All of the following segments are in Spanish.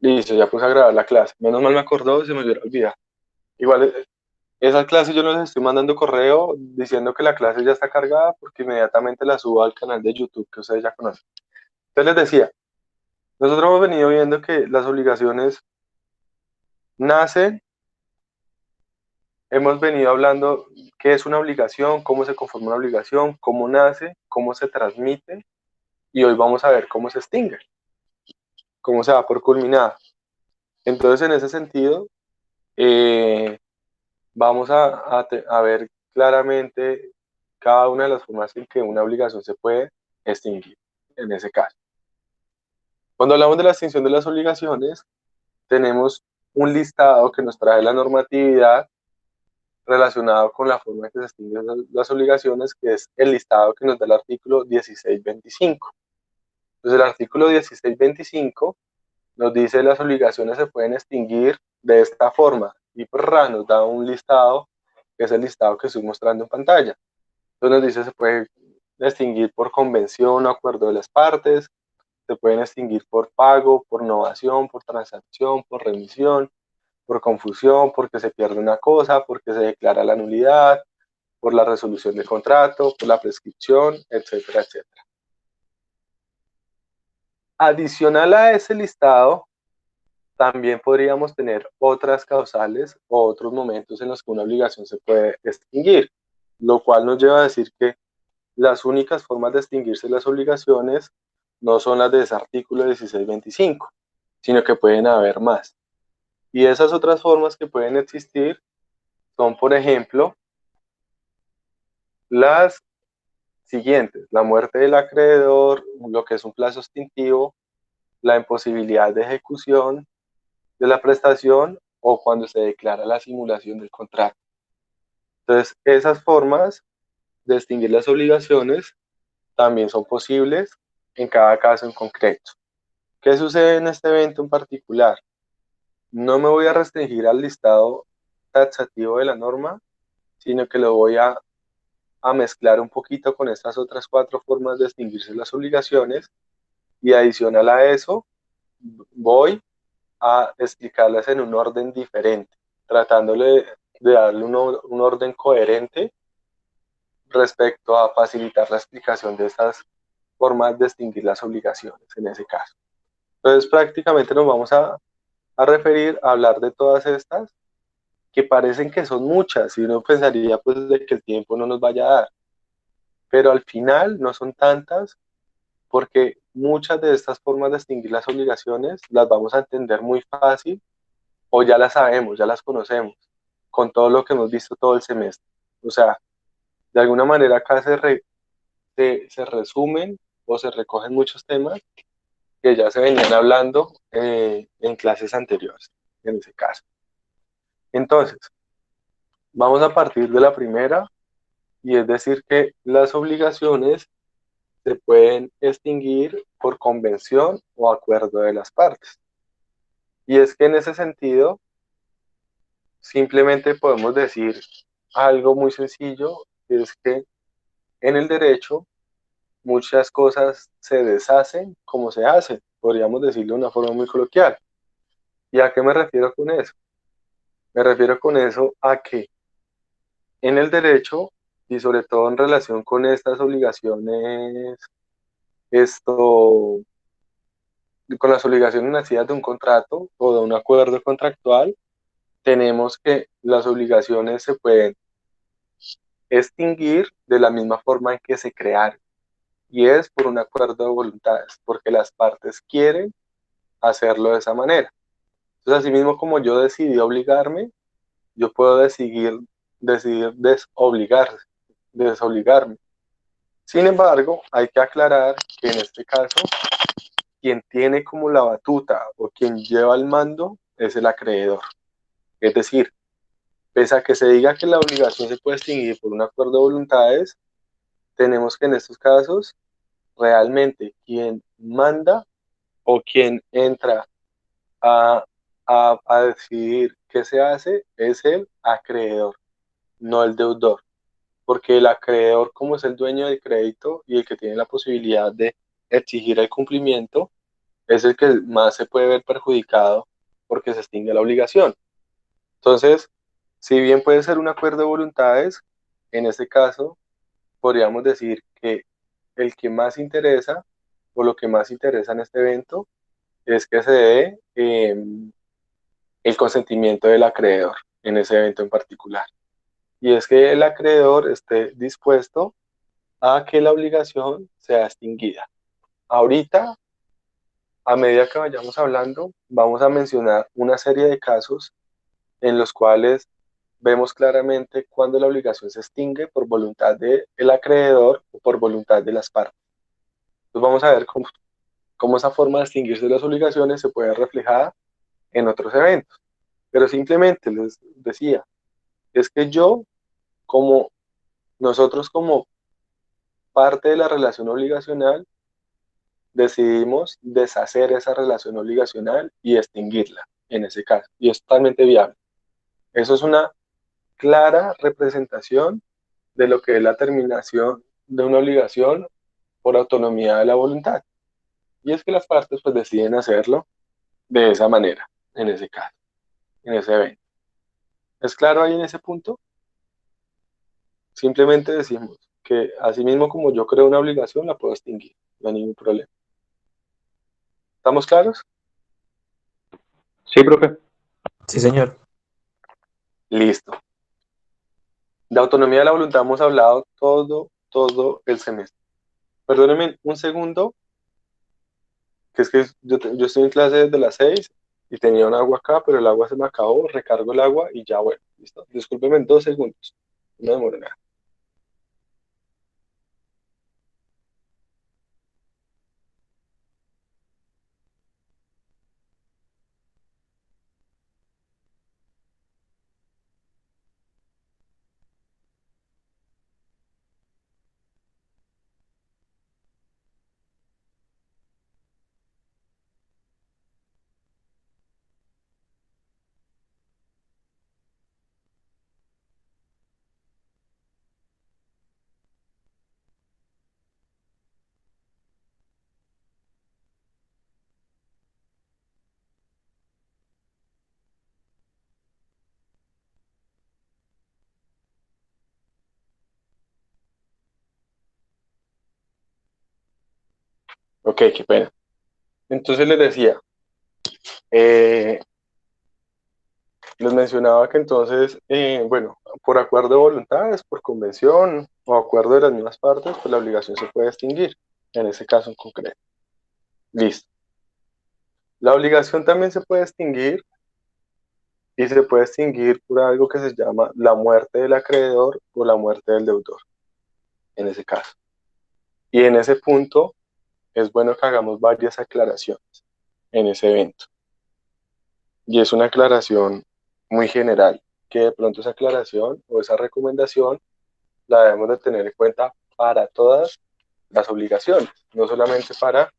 Listo, ya puse a grabar la clase. Menos mal me acordó, se me hubiera olvidado. Igual, esa clase yo no les estoy mandando correo diciendo que la clase ya está cargada porque inmediatamente la subo al canal de YouTube que ustedes ya conocen. Entonces les decía, nosotros hemos venido viendo que las obligaciones nacen, hemos venido hablando qué es una obligación, cómo se conforma una obligación, cómo nace, cómo se transmite y hoy vamos a ver cómo se extingue, cómo se da por culminada. Entonces, en ese sentido, eh, vamos a ver claramente cada una de las formas en que una obligación se puede extinguir, en ese caso. Cuando hablamos de la extinción de las obligaciones, tenemos un listado que nos trae la normatividad relacionado con la forma en que se extinguen las obligaciones, que es el listado que nos da el artículo 1625. Entonces, el artículo 1625 nos dice que las obligaciones se pueden extinguir de esta forma y nos da un listado, que es el listado que estoy mostrando en pantalla. Entonces nos dice se puede extinguir por convención o acuerdo de las partes, se pueden extinguir por pago, por novación, por transacción, por remisión, por confusión, porque se pierde una cosa, porque se declara la nulidad, por la resolución del contrato, por la prescripción, etcétera, etcétera. Adicional a ese listado, también podríamos tener otras causales o otros momentos en los que una obligación se puede extinguir, lo cual nos lleva a decir que las únicas formas de extinguirse las obligaciones no son las de ese artículo 1625, sino que pueden haber más. Y esas otras formas que pueden existir son, por ejemplo, las siguientes: la muerte del acreedor, lo que es un plazo extintivo, la imposibilidad de ejecución de la prestación o cuando se declara la simulación del contrato. Entonces, esas formas de extinguir las obligaciones también son posibles en cada caso en concreto. ¿Qué sucede en este evento en particular? No me voy a restringir al listado taxativo de la norma, sino que lo voy a mezclar un poquito con estas otras cuatro formas de extinguirse las obligaciones y adicional a eso voy a explicarlas en un orden diferente, tratándole de darle un orden coherente respecto a facilitar la explicación de estas formas de extinguir las obligaciones en ese caso. Entonces prácticamente nos vamos a referir a hablar de todas estas que parecen que son muchas y uno pensaría pues de que el tiempo no nos vaya a dar, pero al final no son tantas porque muchas de estas formas de extinguir las obligaciones las vamos a entender muy fácil o ya las sabemos, ya las conocemos con todo lo que hemos visto todo el semestre. O sea, de alguna manera acá se resumen o se recogen muchos temas que ya se venían hablando en clases anteriores, en ese caso. Entonces, vamos a partir de la primera, y es decir que las obligaciones se pueden extinguir por convención o acuerdo de las partes. Y es que en ese sentido, simplemente podemos decir algo muy sencillo, que es que en el derecho muchas cosas se deshacen como se hacen, podríamos decirlo de una forma muy coloquial. ¿Y a qué me refiero con eso? Me refiero con eso a que en el derecho, y sobre todo en relación con estas obligaciones, esto, con las obligaciones nacidas de un contrato o de un acuerdo contractual, tenemos que las obligaciones se pueden extinguir de la misma forma en que se crearon, y es por un acuerdo de voluntades, porque las partes quieren hacerlo de esa manera. Entonces, así mismo como yo decidí obligarme, yo puedo decidir desobligarme. Sin embargo, hay que aclarar que en este caso, quien tiene como la batuta o quien lleva el mando es el acreedor. Es decir, pese a que se diga que la obligación se puede extinguir por un acuerdo de voluntades, tenemos que en estos casos realmente quien manda o quien entra a, a decidir qué se hace es el acreedor, no el deudor, porque el acreedor, como es el dueño del crédito y el que tiene la posibilidad de exigir el cumplimiento, es el que más se puede ver perjudicado porque se extingue la obligación. Entonces, si bien puede ser un acuerdo de voluntades, en este caso podríamos decir que el que más interesa o lo que más interesa en este evento es que se dé el consentimiento del acreedor en ese evento en particular. Y es que el acreedor esté dispuesto a que la obligación sea extinguida. Ahorita, a medida que vayamos hablando, vamos a mencionar una serie de casos en los cuales vemos claramente cuando la obligación se extingue por voluntad del acreedor o por voluntad de las partes. Entonces vamos a ver cómo esa forma de extinguirse de las obligaciones se puede reflejar en otros eventos. Pero simplemente les decía, es que como nosotros como parte de la relación obligacional, decidimos deshacer esa relación obligacional y extinguirla en ese caso. Y es totalmente viable. Eso es una clara representación de lo que es la terminación de una obligación por autonomía de la voluntad. Y es que las partes pues deciden hacerlo de esa manera, en ese caso, en ese evento. ¿Es claro ahí en ese punto? Simplemente decimos que así mismo como yo creo una obligación, la puedo extinguir, no hay ningún problema. ¿Estamos claros? Sí, profe. Sí, señor. Listo. De autonomía de la voluntad hemos hablado todo el semestre. Perdónenme un segundo, que es que yo estoy en clase desde las 6 y tenía un agua acá, pero el agua se me acabó, recargo el agua y ya bueno, listo. Discúlpenme en 2 segundos, no me demoro nada. Ok, qué pena. Entonces les decía, eh, les mencionaba que entonces, bueno, por acuerdo de voluntades, por convención o acuerdo de las mismas partes, pues la obligación se puede extinguir, en ese caso en concreto. Listo. La obligación también se puede extinguir y se puede extinguir por algo que se llama la muerte del acreedor o la muerte del deudor, en ese caso. Y en ese punto es bueno que hagamos varias aclaraciones en ese evento. Y es una aclaración muy general, que de pronto esa aclaración o esa recomendación la debemos de tener en cuenta para todas las obligaciones, no solamente para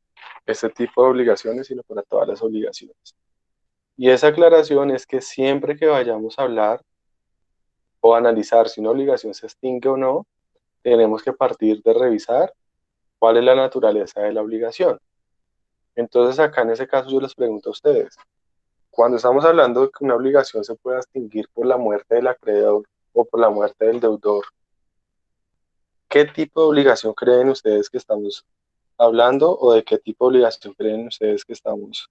este tipo de obligaciones, sino para todas las obligaciones. Y esa aclaración es que siempre que vayamos a hablar o analizar si una obligación se extingue o no, tenemos que partir de revisar cuál es la naturaleza de la obligación. Entonces, acá en ese caso yo les pregunto a ustedes, cuando estamos hablando de que una obligación se pueda extinguir por la muerte del acreedor o por la muerte del deudor, ¿qué tipo de obligación creen ustedes que estamos hablando o de qué tipo de obligación creen ustedes que estamos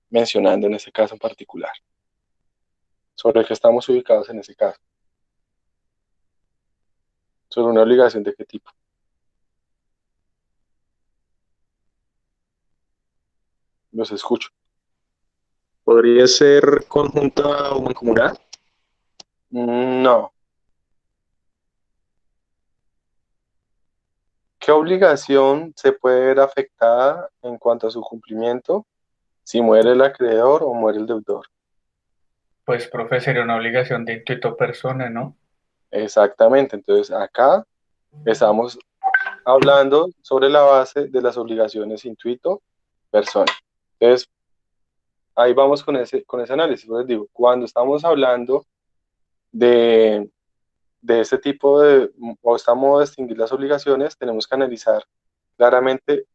mencionando en ese caso en particular? ¿Sobre qué estamos ubicados en ese caso? ¿Sobre una obligación de qué tipo? Los escucho. ¿Podría ser conjunta o mancomunada? No. ¿Qué obligación se puede ver afectada en cuanto a su cumplimiento si muere el acreedor o muere el deudor? Pues, profe, sería una obligación de intuito persona, ¿no? Exactamente. Entonces, acá estamos hablando sobre la base de las obligaciones intuito persona. Entonces, ahí vamos con ese análisis. Les digo, cuando estamos hablando de, de ese tipo de, o estamos de extinguir las obligaciones, tenemos que analizar claramente,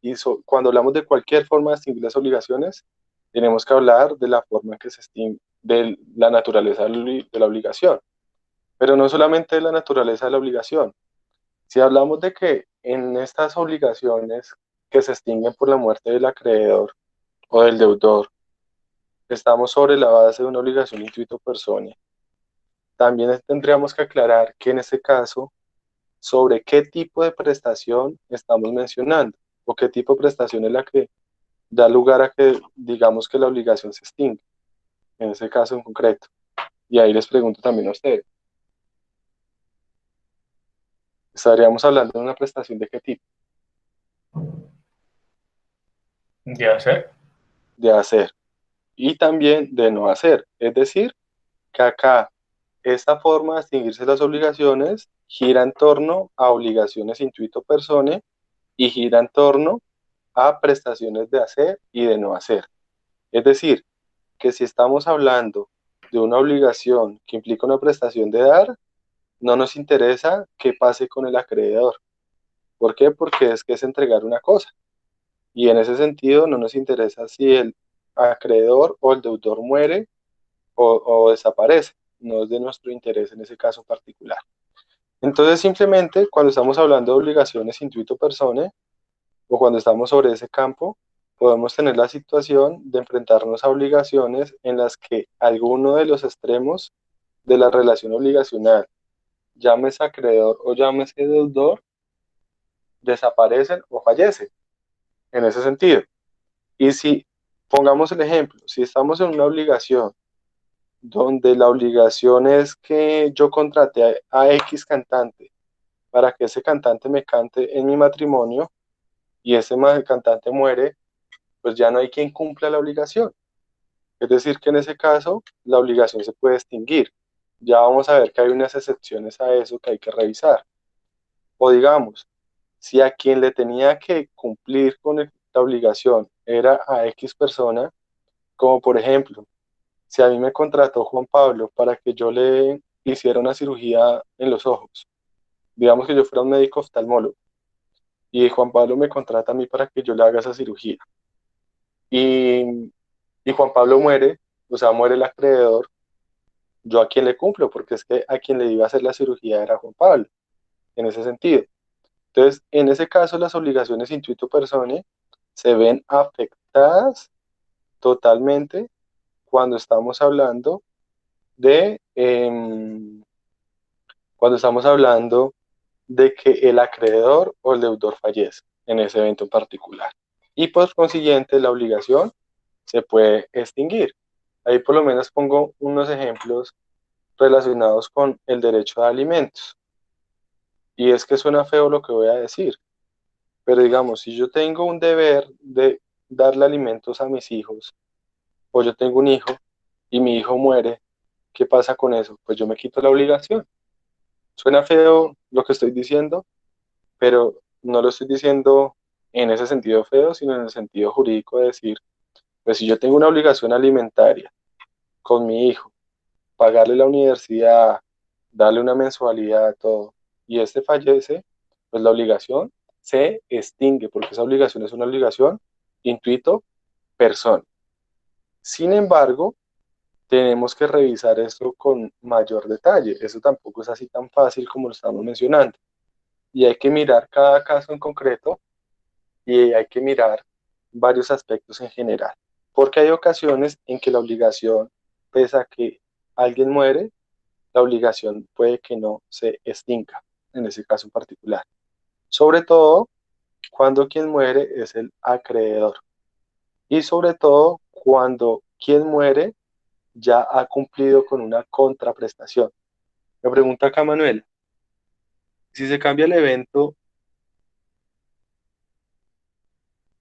cuando hablamos de cualquier forma de extinguir las obligaciones, tenemos que hablar de la forma en que se extingue, de la naturaleza de la obligación, pero no solamente de la naturaleza de la obligación. Si hablamos de que en estas obligaciones que se extinguen por la muerte del acreedor o del deudor, estamos sobre la base de una obligación intuito personae, también tendríamos que aclarar que en este caso, sobre qué tipo de prestación estamos mencionando, o qué tipo de prestación es la que da lugar a que digamos que la obligación se extingue, en ese caso en concreto. Y ahí les pregunto también a ustedes, ¿estaríamos hablando de una prestación de qué tipo? De hacer. De hacer y también de no hacer. Es decir, que acá esta forma de extinguirse las obligaciones gira en torno a obligaciones intuito personae y gira en torno a prestaciones de hacer y de no hacer. Es decir, que si estamos hablando de una obligación que implica una prestación de dar, no nos interesa qué pase con el acreedor. ¿Por qué? Porque es que es entregar una cosa. Y en ese sentido no nos interesa si el acreedor o el deudor muere o desaparece. No es de nuestro interés en ese caso particular. Entonces, simplemente cuando estamos hablando de obligaciones intuito personae o cuando estamos sobre ese campo, podemos tener la situación de enfrentarnos a obligaciones en las que alguno de los extremos de la relación obligacional, llámese acreedor o llámese deudor, desaparecen o fallecen en ese sentido. Y si, pongamos el ejemplo, si estamos en una obligación donde la obligación es que yo contraté a X cantante para que ese cantante me cante en mi matrimonio y ese cantante muere, pues ya no hay quien cumpla la obligación. Es decir, que en ese caso la obligación se puede extinguir. Ya vamos a ver que hay unas excepciones a eso que hay que revisar. O digamos, si a quien le tenía que cumplir con la obligación era a X persona, como por ejemplo, si a mí me contrató Juan Pablo para que yo le hiciera una cirugía en los ojos, digamos que yo fuera un médico oftalmólogo, y Juan Pablo me contrata a mí para que yo le haga esa cirugía, y, y Juan Pablo muere, o sea, muere el acreedor, yo a quién le cumplo, porque es que a quien le iba a hacer la cirugía era Juan Pablo, en ese sentido. Entonces, en ese caso, las obligaciones intuito personae se ven afectadas totalmente cuando estamos hablando de, cuando estamos hablando de que el acreedor o el deudor fallece en ese evento en particular. Y por consiguiente, la obligación se puede extinguir. Ahí por lo menos pongo unos ejemplos relacionados con el derecho de alimentos. Y es que suena feo lo que voy a decir, pero digamos, si yo tengo un deber de darle alimentos a mis hijos, o yo tengo un hijo y mi hijo muere, ¿qué pasa con eso? Pues yo me quito la obligación. Suena feo lo que estoy diciendo, pero no lo estoy diciendo en ese sentido feo, sino en el sentido jurídico de decir, pues si yo tengo una obligación alimentaria con mi hijo, pagarle la universidad, darle una mensualidad, todo, y este fallece, pues la obligación se extingue, porque esa obligación es una obligación intuito persona. Sin embargo, tenemos que revisar esto con mayor detalle. Eso tampoco es así tan fácil como lo estamos mencionando. Y hay que mirar cada caso en concreto y hay que mirar varios aspectos en general. Porque hay ocasiones en que la obligación, pese a que alguien muere, la obligación puede que no se extinga, en ese caso en particular. Sobre todo cuando quien muere es el acreedor. Y sobre todo cuando quien muere ya ha cumplido con una contraprestación. Me pregunta acá Manuel, si se cambia el evento,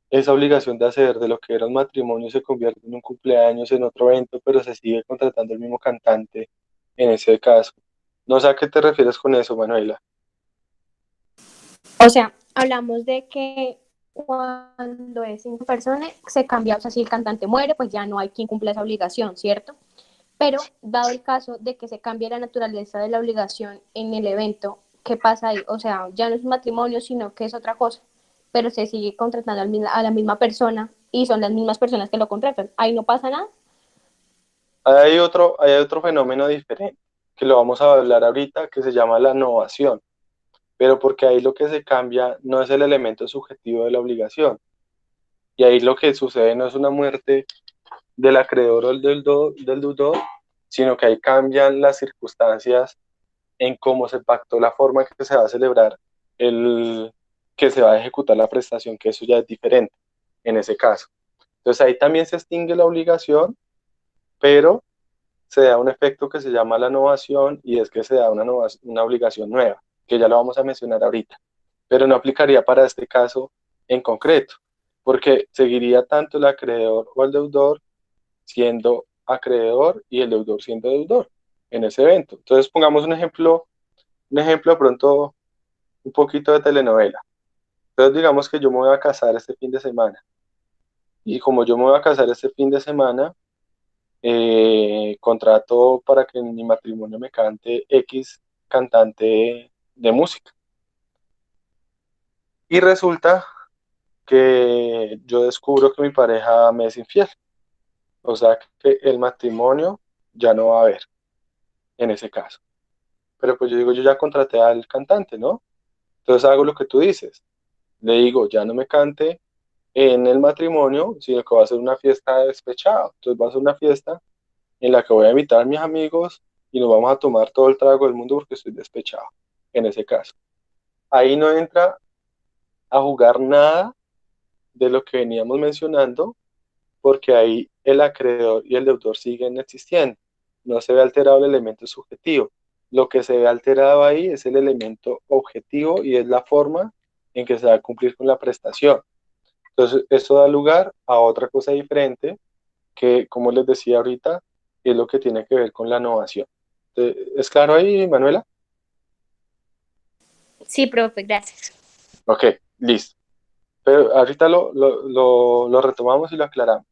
esa obligación de hacer de lo que era un matrimonio se convierte en un cumpleaños, en otro evento, pero se sigue contratando el mismo cantante en ese caso. No sé a qué te refieres con eso, Manuela. O sea, hablamos de que cuando es cinco personas se cambia, o sea, si el cantante muere, pues ya no hay quien cumpla esa obligación, ¿cierto? Pero dado el caso de que se cambie la naturaleza de la obligación en el evento, ¿qué pasa ahí? O sea, ya no es un matrimonio, sino que es otra cosa. pero se sigue contratando a la misma persona y son las mismas personas que lo contratan. Ahí no pasa nada. Hay otro fenómeno diferente, que lo vamos a hablar ahorita, que se llama la novación, pero porque ahí lo que se cambia no es el elemento subjetivo de la obligación, y ahí lo que sucede no es una muerte del acreedor o del deudor, sino que ahí cambian las circunstancias en cómo se pactó la forma que se va a celebrar el que se va a ejecutar la prestación, que eso ya es diferente en ese caso. Entonces ahí también se extingue la obligación, pero se da un efecto que se llama la novación y es que se da una obligación nueva, que ya lo vamos a mencionar ahorita, pero no aplicaría para este caso en concreto, porque seguiría tanto el acreedor o el deudor siendo acreedor y el deudor siendo deudor en ese evento. Entonces pongamos un ejemplo de pronto un poquito de telenovela. Entonces digamos que yo me voy a casar este fin de semana y como yo me voy a casar este fin de semana, contrato para que en mi matrimonio me cante X cantante de música. Y resulta que yo descubro que mi pareja me es infiel. O sea que el matrimonio ya no va a haber en ese caso. Pero pues yo digo, yo ya contraté al cantante, ¿no? Entonces hago lo que tú dices. Le digo, ya no me cante en el matrimonio, sino que va a ser una fiesta de despechado. Entonces va a ser una fiesta en la que voy a invitar a mis amigos y nos vamos a tomar todo el trago del mundo porque estoy despechado, en ese caso. Ahí no entra a jugar nada de lo que veníamos mencionando, porque ahí el acreedor y el deudor siguen existiendo. No se ve alterado el elemento subjetivo. Lo que se ve alterado ahí es el elemento objetivo y es la forma en que se va a cumplir con la prestación. Entonces, eso da lugar a otra cosa diferente que, como les decía ahorita, es lo que tiene que ver con la innovación. ¿Es claro ahí, Manuela? Sí, profe, gracias. Ok, listo. Pero ahorita lo retomamos y lo aclaramos.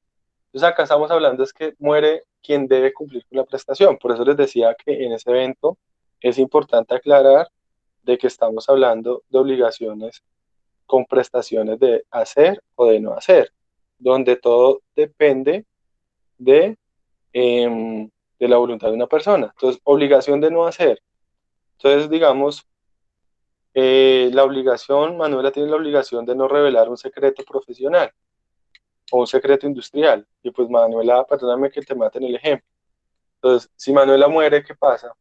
Entonces acá estamos hablando es que muere quien debe cumplir con la prestación. Por eso les decía que en ese evento es importante aclarar de que estamos hablando de obligaciones con prestaciones de hacer o de no hacer, donde todo depende de, de la voluntad de una persona. Entonces, obligación de no hacer. Entonces, digamos, la obligación, Manuela tiene la obligación de no revelar un secreto profesional o un secreto industrial. Y pues Manuela, perdóname que te mate en el ejemplo. Entonces, si Manuela muere, ¿qué pasa?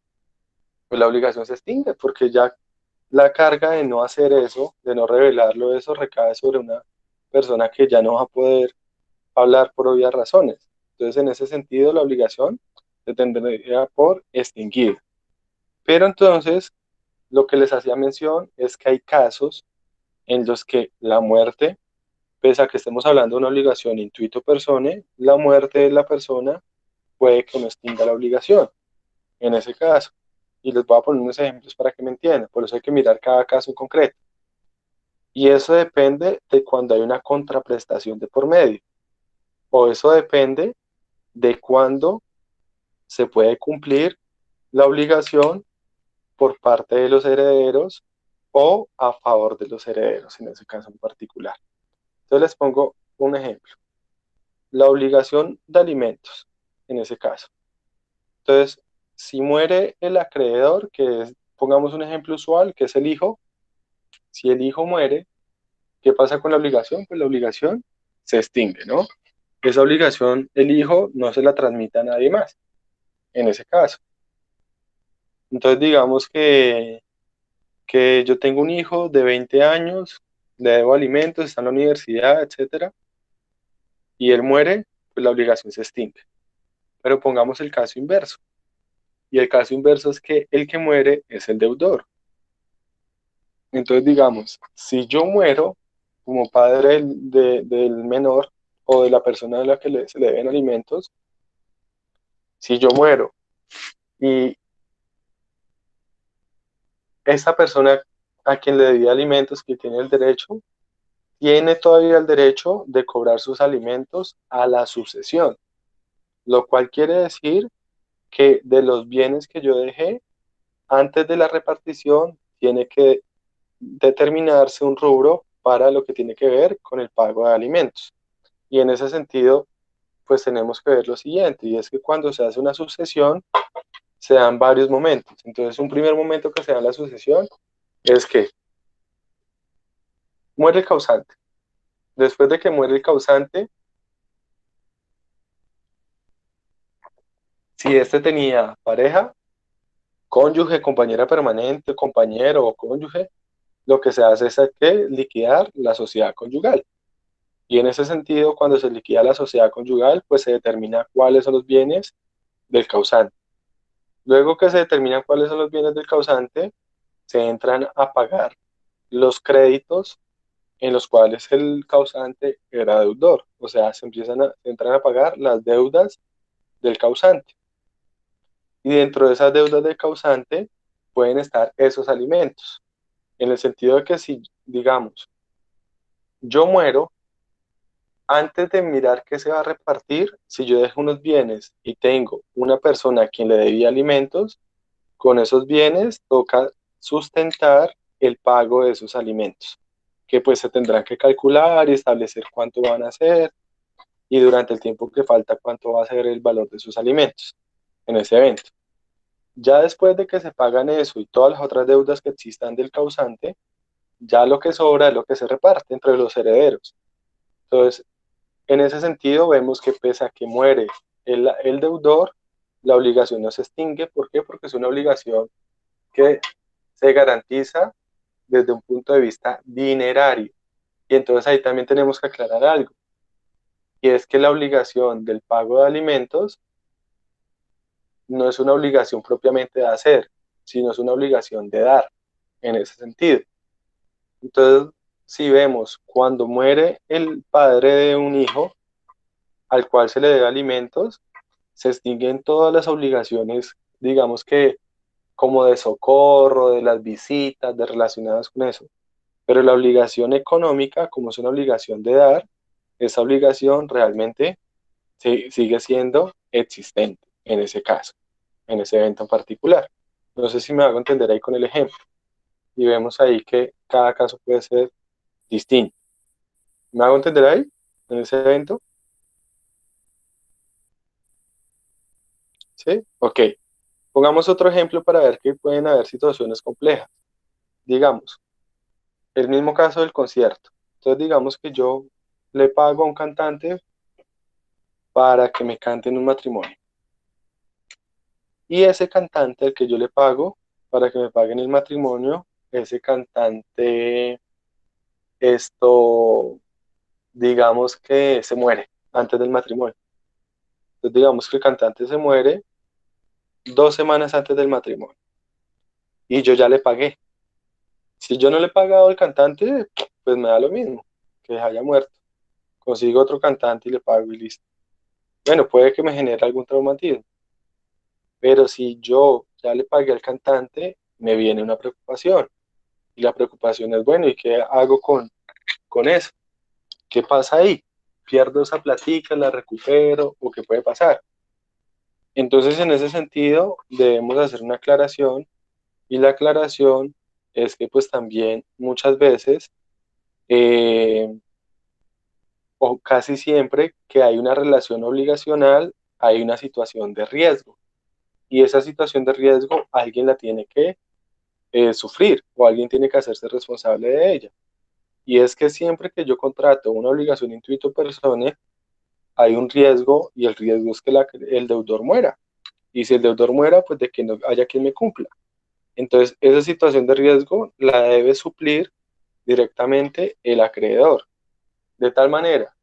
Pues la obligación se extingue porque ya la carga de no hacer eso, de no revelarlo, eso recae sobre una persona que ya no va a poder hablar por obvias razones. Entonces, en ese sentido, la obligación se tendría por extinguir. Pero entonces, lo que les hacía mención es que hay casos en los que la muerte, pese a que estemos hablando de una obligación intuito persone, la muerte de la persona puede que no extinga la obligación en ese caso. Y les voy a poner unos ejemplos para que me entiendan. Por eso hay que mirar cada caso en concreto. Y eso depende de cuando hay una contraprestación de por medio. O eso depende de cuándo se puede cumplir la obligación por parte de los herederos o a favor de los herederos, en ese caso en particular. Entonces les pongo un ejemplo. La obligación de alimentos, en ese caso. Entonces, si muere el acreedor, que es, pongamos un ejemplo usual, que es el hijo, si el hijo muere, ¿qué pasa con la obligación? Pues la obligación se extingue, ¿no? Esa obligación, el hijo no se la transmite a nadie más, en ese caso. Entonces, digamos que yo tengo un hijo de 20 años, le debo alimentos, está en la universidad, etcétera, y él muere, pues la obligación se extingue. Pero pongamos el caso inverso. Y el caso inverso es que el que muere es el deudor. Entonces, digamos, si yo muero como padre del menor o de la persona a la que se le deben alimentos, si yo muero y esa persona a quien le debía alimentos, que tiene el derecho, tiene todavía el derecho de cobrar sus alimentos a la sucesión, lo cual quiere decir que de los bienes que yo dejé, antes de la repartición, tiene que determinarse un rubro para lo que tiene que ver con el pago de alimentos. Y en ese sentido, pues tenemos que ver lo siguiente, y es que cuando se hace una sucesión, se dan varios momentos. Entonces, un primer momento que se da en la sucesión es que muere el causante. Después de que muere el causante, si este tenía pareja, cónyuge, compañera permanente, compañero o cónyuge, lo que se hace es que liquidar la sociedad conyugal. Y en ese sentido, cuando se liquida la sociedad conyugal, pues se determina cuáles son los bienes del causante. Luego que se determinan cuáles son los bienes del causante, se entran a pagar los créditos en los cuales el causante era deudor. O sea, se entran a pagar las deudas del causante. Y dentro de esas deudas del causante pueden estar esos alimentos. En el sentido de que si, digamos, yo muero, antes de mirar qué se va a repartir, si yo dejo unos bienes y tengo una persona a quien le debía alimentos, con esos bienes toca sustentar el pago de esos alimentos, que pues se tendrán que calcular y establecer cuánto van a ser y durante el tiempo que falta cuánto va a ser el valor de sus alimentos en ese evento. Ya después de que se pagan eso y todas las otras deudas que existan del causante, ya lo que sobra es lo que se reparte entre los herederos. Entonces, en ese sentido, vemos que pese a que muere el deudor, la obligación no se extingue. ¿Por qué? Porque es una obligación que se garantiza desde un punto de vista dinerario. Y entonces ahí también tenemos que aclarar algo, y es que la obligación del pago de alimentos no es una obligación propiamente de hacer, sino es una obligación de dar, en ese sentido. Entonces, si vemos cuando muere el padre de un hijo al cual se le debe alimentos, se extinguen todas las obligaciones, digamos que como de socorro, de las visitas, de relacionadas con eso. Pero la obligación económica, como es una obligación de dar, esa obligación realmente sigue siendo existente en ese caso, en ese evento en particular. No sé si me hago entender ahí con el ejemplo. Y vemos ahí que cada caso puede ser distinto. ¿Me hago entender ahí en ese evento? ¿Sí? Ok. Pongamos otro ejemplo para ver que pueden haber situaciones complejas. Digamos, el mismo caso del concierto. Entonces, digamos que yo le pago a un cantante para que me cante en un matrimonio. Y ese cantante al que yo le pago para que me pague en el matrimonio, ese cantante, esto, digamos que se muere antes del matrimonio. Entonces, digamos que el cantante se muere 2 semanas antes del matrimonio y yo ya le pagué. Si yo no le he pagado al cantante, pues me da lo mismo, que haya muerto. Consigo otro cantante y le pago y listo. Bueno, puede que me genere algún traumatismo, pero si yo ya le pagué al cantante, me viene una preocupación. Y la preocupación es, bueno, ¿y qué hago con eso? ¿Qué pasa ahí? ¿Pierdo esa platica, la recupero o qué puede pasar? Entonces, en ese sentido, debemos hacer una aclaración, y la aclaración es que pues también muchas veces eh, o casi siempre que hay una relación obligacional, hay una situación de riesgo. Y esa situación de riesgo alguien la tiene que sufrir o alguien tiene que hacerse responsable de ella. Y es que siempre que yo contrato una obligación intuito personae, hay un riesgo y el riesgo es que el deudor muera. Y si el deudor muera, pues de que no haya quien me cumpla. Entonces, esa situación de riesgo la debe suplir directamente el acreedor. De tal manera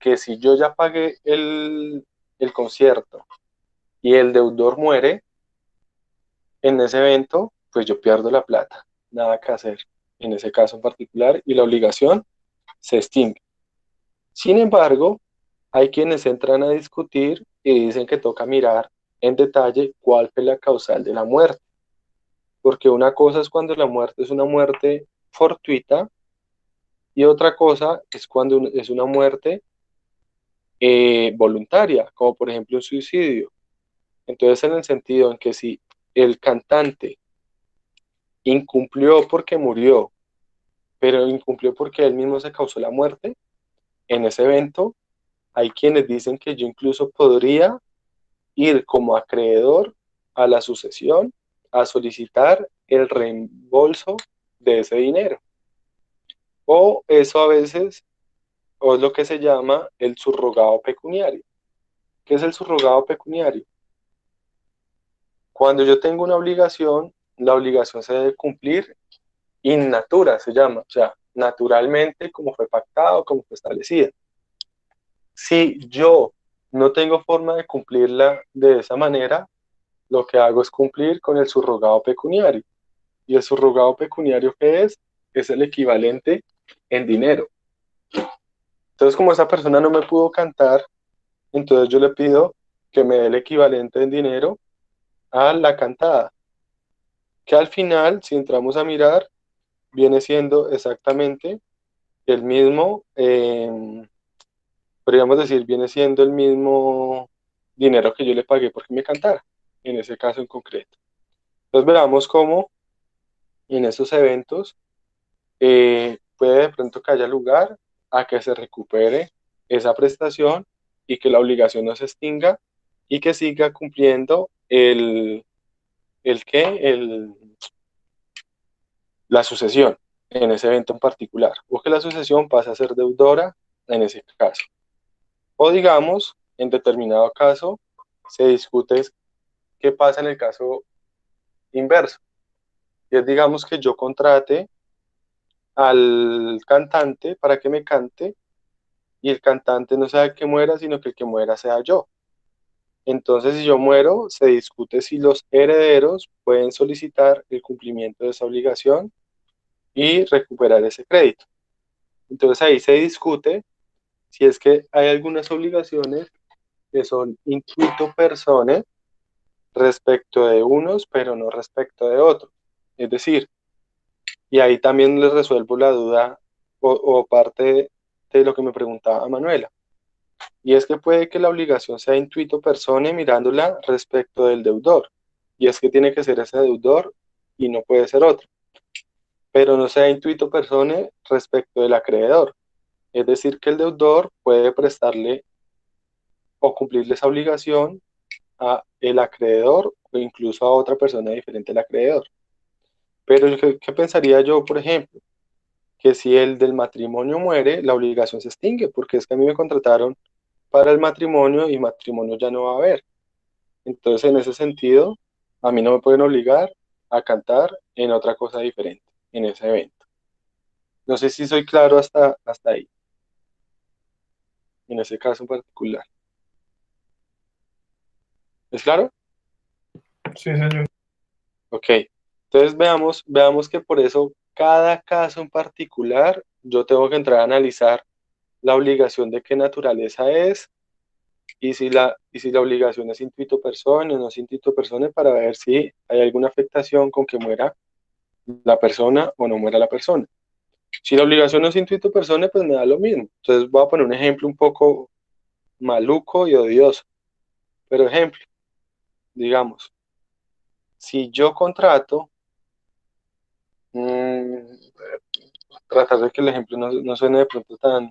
que si yo ya pagué el concierto y el deudor muere en ese evento, pues yo pierdo la plata, nada que hacer en ese caso en particular y la obligación se extingue. Sin embargo, hay quienes entran a discutir y dicen que toca mirar en detalle cuál fue la causal de la muerte, porque una cosa es cuando la muerte es una muerte fortuita y otra cosa es cuando es una muerte voluntaria, como por ejemplo un suicidio. Entonces, en el sentido en que si el cantante incumplió porque murió pero incumplió porque él mismo se causó la muerte. En ese evento hay quienes dicen que yo incluso podría ir como acreedor a la sucesión a solicitar el reembolso de ese dinero. O eso a veces, o es lo que se llama el subrogado pecuniario. ¿Qué es el subrogado pecuniario? Cuando yo tengo una obligación, la obligación se debe cumplir in natura, se llama, o sea, naturalmente, como fue pactado, como fue establecida. Si yo no tengo forma de cumplirla de esa manera, lo que hago es cumplir con el subrogado pecuniario. ¿Y el subrogado pecuniario qué es? Es el equivalente en dinero. Entonces, como esa persona no me pudo cantar, entonces yo le pido que me dé el equivalente en dinero a la cantada, que al final, si entramos a mirar, viene siendo exactamente el mismo, podríamos decir, viene siendo el mismo dinero que yo le pagué porque me cantara, en ese caso en concreto. Entonces veamos cómo en esos eventos puede de pronto que haya lugar a que se recupere esa prestación y que la obligación no se extinga y que siga cumpliendo el la sucesión en ese evento en particular, o que la sucesión pase a ser deudora en ese caso. O digamos, en determinado caso, se discute qué pasa en el caso inverso. Y es, digamos, que yo contrate al cantante para que me cante y el cantante no sea el que muera, sino que el que muera sea yo. Entonces, si yo muero, se discute si los herederos pueden solicitar el cumplimiento de esa obligación y recuperar ese crédito. Entonces, ahí se discute si es que hay algunas obligaciones que son intuito personae respecto de unos, pero no respecto de otros. Es decir, y ahí también les resuelvo la duda o parte de lo que me preguntaba Manuela. Y es que puede que la obligación sea intuito personae mirándola respecto del deudor. Y es que tiene que ser ese deudor y no puede ser otro. Pero no sea intuito personae respecto del acreedor. Es decir, que el deudor puede prestarle o cumplirle esa obligación a el acreedor o incluso a otra persona diferente al acreedor. Pero ¿qué pensaría yo, por ejemplo? Que si el del matrimonio muere, la obligación se extingue, porque es que a mí me contrataron para el matrimonio y matrimonio ya no va a haber. Entonces, en ese sentido, a mí no me pueden obligar a cantar en otra cosa diferente, en ese evento. No sé si soy claro hasta ahí, en ese caso en particular. ¿Es claro? Sí, señor. Ok. Entonces veamos que por eso cada caso en particular yo tengo que entrar a analizar la obligación de qué naturaleza es y si la obligación es intuito personae o no es intuito personae para ver si hay alguna afectación con que muera la persona o no muera la persona. Si la obligación no es intuito personae, pues me da lo mismo. Entonces voy a poner un ejemplo un poco maluco y odioso. Pero ejemplo, digamos, si yo contrato, mmm, tratar de que el ejemplo no suene de pronto tan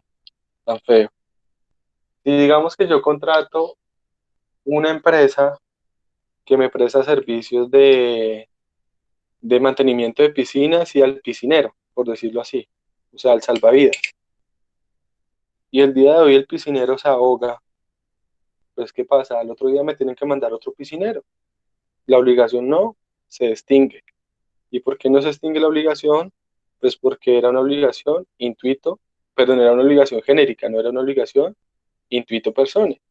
feo. Si digamos que yo contrato una empresa que me presta servicios de mantenimiento de piscinas y al piscinero, por decirlo así, o sea, al salvavidas. Y el día de hoy el piscinero se ahoga, pues ¿qué pasa? Al otro día me tienen que mandar otro piscinero. La obligación no se extingue. ¿Y por qué no se extingue la obligación? Pues porque era una obligación intuito, pero no era una obligación genérica, no era una obligación intuito personae.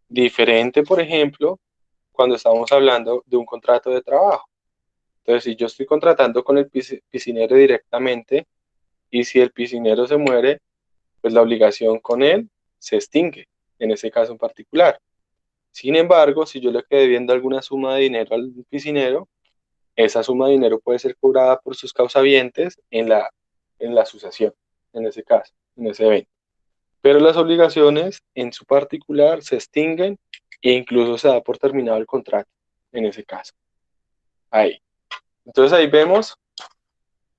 Diferente, por ejemplo, cuando estamos hablando de un contrato de trabajo. Entonces, si yo estoy contratando con el piscinero directamente y si el piscinero se muere, pues la obligación con él se extingue, en ese caso en particular. Sin embargo, si yo le quedé debiendo alguna suma de dinero al piscinero, esa suma de dinero puede ser cobrada por sus causavientes en la sucesión, en ese caso, en ese evento. Pero las obligaciones en su particular se extinguen e incluso se da por terminado el contrato, en ese caso. Ahí. Entonces ahí vemos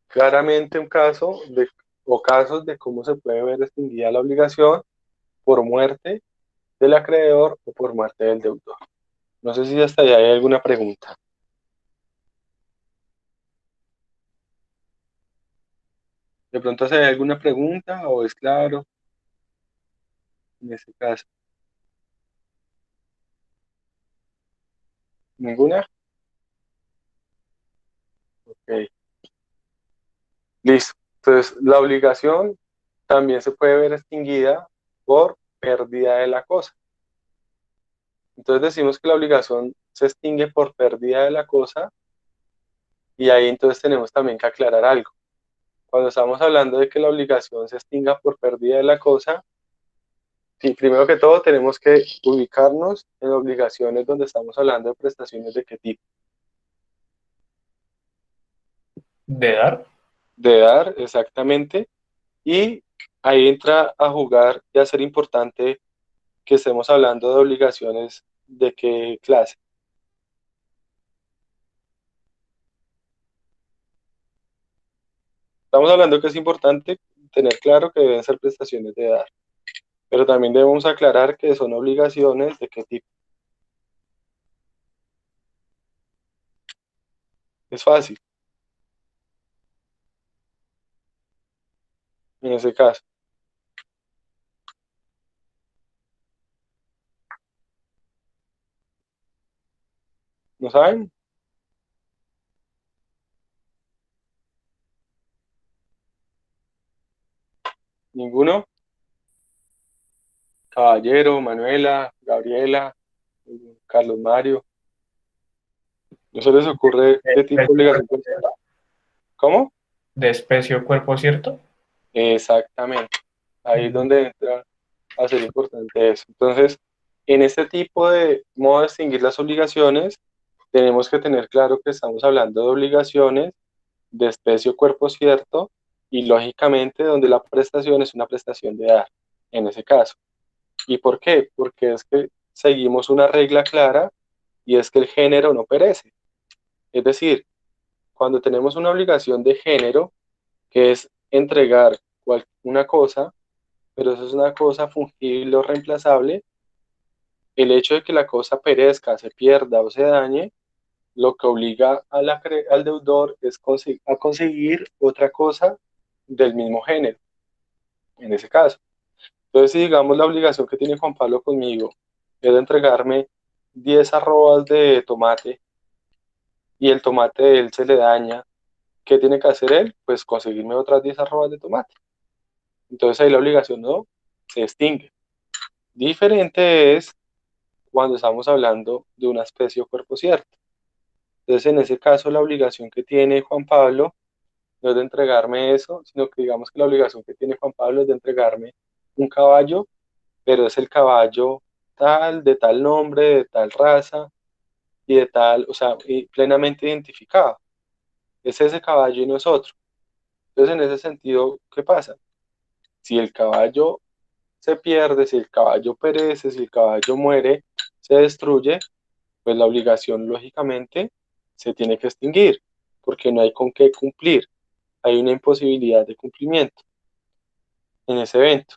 claramente un caso o casos de cómo se puede ver extinguida la obligación por muerte del acreedor o por muerte del deudor. No sé si hasta allá hay alguna pregunta. De pronto si hay alguna pregunta o es claro en ese caso. ¿Ninguna? Ok. Listo. Entonces, la obligación también se puede ver extinguida por pérdida de la cosa. Entonces decimos que la obligación se extingue por pérdida de la cosa y ahí entonces tenemos también que aclarar algo. Cuando estamos hablando de que la obligación se extinga por pérdida de la cosa, sí, primero que todo tenemos que ubicarnos en obligaciones donde estamos hablando de prestaciones de qué tipo. ¿De dar? De dar, exactamente. Y ahí entra a jugar y a ser importante que estemos hablando de obligaciones de qué clase. Estamos hablando que es importante tener claro que deben ser prestaciones de dar, pero también debemos aclarar que son obligaciones de qué tipo. Es fácil en ese caso. ¿No saben? ¿Ninguno? Caballero, Manuela, Gabriela, Carlos Mario. ¿No se les ocurre qué tipo de obligación puede ser? ¿Cómo? ¿De especie o cuerpo cierto? Exactamente. Ahí es donde entra a ser importante eso. Entonces, en este tipo de modo de distinguir las obligaciones, tenemos que tener claro que estamos hablando de obligaciones de especie o cuerpo cierto y lógicamente donde la prestación es una prestación de dar, en ese caso. ¿Y por qué? Porque es que seguimos una regla clara y es que el género no perece. Es decir, cuando tenemos una obligación de género, que es entregar una cosa, pero eso es una cosa fungible o reemplazable, el hecho de que la cosa perezca, se pierda o se dañe, lo que obliga al deudor es a conseguir otra cosa del mismo género, en ese caso. Entonces, si digamos la obligación que tiene Juan Pablo conmigo es de entregarme 10 arrobas de tomate y el tomate de él se le daña, ¿qué tiene que hacer él? Pues conseguirme otras 10 arrobas de tomate. Entonces ahí la obligación no se extingue. Diferente es cuando estamos hablando de una especie o cuerpo cierto. Entonces, en ese caso, la obligación que tiene Juan Pablo no es de entregarme eso, sino que digamos que la obligación que tiene Juan Pablo es de entregarme un caballo, pero es el caballo tal, de tal nombre, de tal raza y de tal, o sea, y plenamente identificado. Es ese caballo y no es otro. Entonces, en ese sentido, ¿qué pasa? Si el caballo se pierde, si el caballo perece, si el caballo muere, se destruye, pues la obligación lógicamente se tiene que extinguir, porque no hay con qué cumplir, hay una imposibilidad de cumplimiento en ese evento.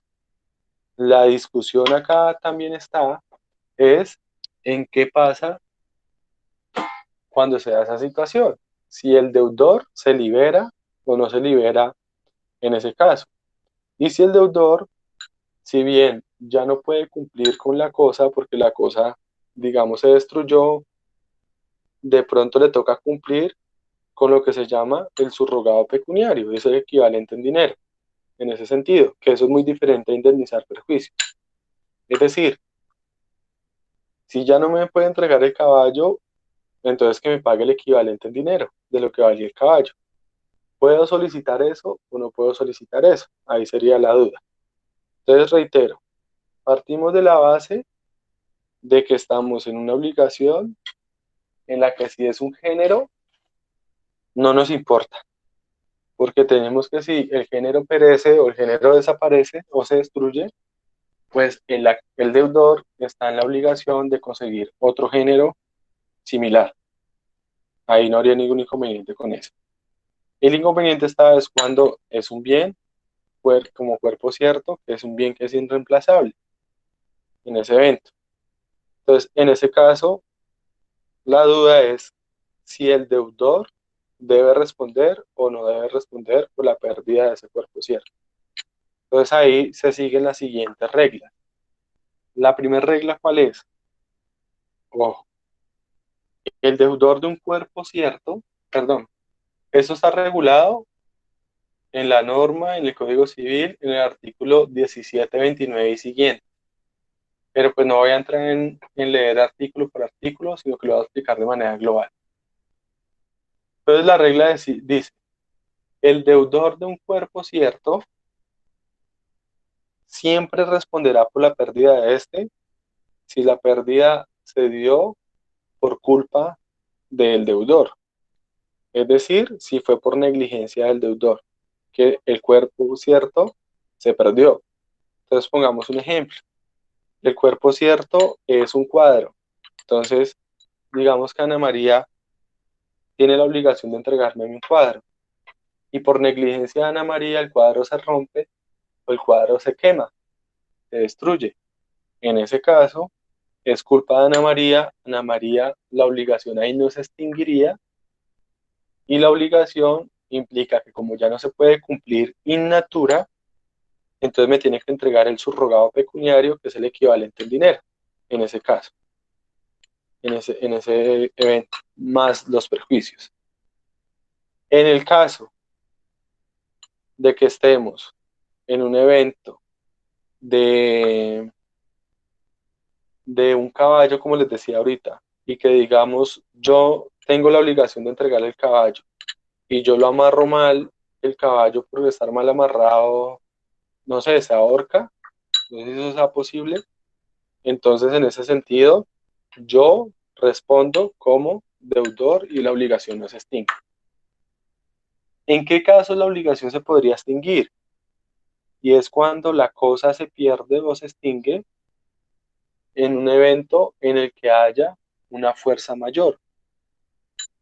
La discusión acá también es en qué pasa cuando se da esa situación, si el deudor se libera o no se libera en ese caso. Y si el deudor, si bien ya no puede cumplir con la cosa porque la cosa, digamos, se destruyó, de pronto le toca cumplir con lo que se llama el subrogado pecuniario, es el equivalente en dinero, en ese sentido, que eso es muy diferente a indemnizar perjuicios. Es decir, si ya no me puede entregar el caballo, entonces que me pague el equivalente en dinero de lo que valía el caballo. ¿Puedo solicitar eso o no puedo solicitar eso? Ahí sería la duda. Entonces, reitero, partimos de la base de que estamos en una obligación en la que si es un género, no nos importa, porque tenemos que si el género perece o el género desaparece o se destruye, pues el deudor está en la obligación de conseguir otro género similar. Ahí no habría ningún inconveniente con eso. El inconveniente está es cuando es un bien como cuerpo cierto, que es un bien que es irreemplazable en ese evento. Entonces, en ese caso, la duda es si el deudor debe responder o no debe responder por la pérdida de ese cuerpo cierto. Entonces ahí se siguen las siguientes reglas. La primera regla, ¿cuál es? Ojo, el deudor de un cuerpo cierto, perdón, eso está regulado en la norma, en el Código Civil, en el artículo 17, 29 y siguiente. Pero pues no voy a entrar en leer artículo por artículo, sino que lo voy a explicar de manera global. Entonces la regla dice, el deudor de un cuerpo cierto siempre responderá por la pérdida de este si la pérdida se dio por culpa del deudor. Es decir, si fue por negligencia del deudor, que el cuerpo cierto se perdió. Entonces pongamos un ejemplo. El cuerpo cierto es un cuadro. Entonces, digamos que Ana María tiene la obligación de entregarme mi cuadro. Y por negligencia de Ana María el cuadro se rompe o el cuadro se quema, se destruye. En ese caso, es culpa de Ana María. Ana María, la obligación ahí no se extinguiría y la obligación implica que como ya no se puede cumplir in natura, entonces me tiene que entregar el subrogado pecuniario, que es el equivalente al dinero, en ese caso, en ese evento, más los perjuicios. En el caso de que estemos en un evento de un caballo, como les decía ahorita, y que digamos, yo tengo la obligación de entregarle el caballo, y yo lo amarro mal, el caballo por estar mal amarrado, no sé, se ahorca, no sé si eso sea posible. Entonces, en ese sentido, yo respondo como deudor y la obligación no se extingue. ¿En qué caso la obligación se podría extinguir? Y es cuando la cosa se pierde o se extingue en un evento en el que haya una fuerza mayor,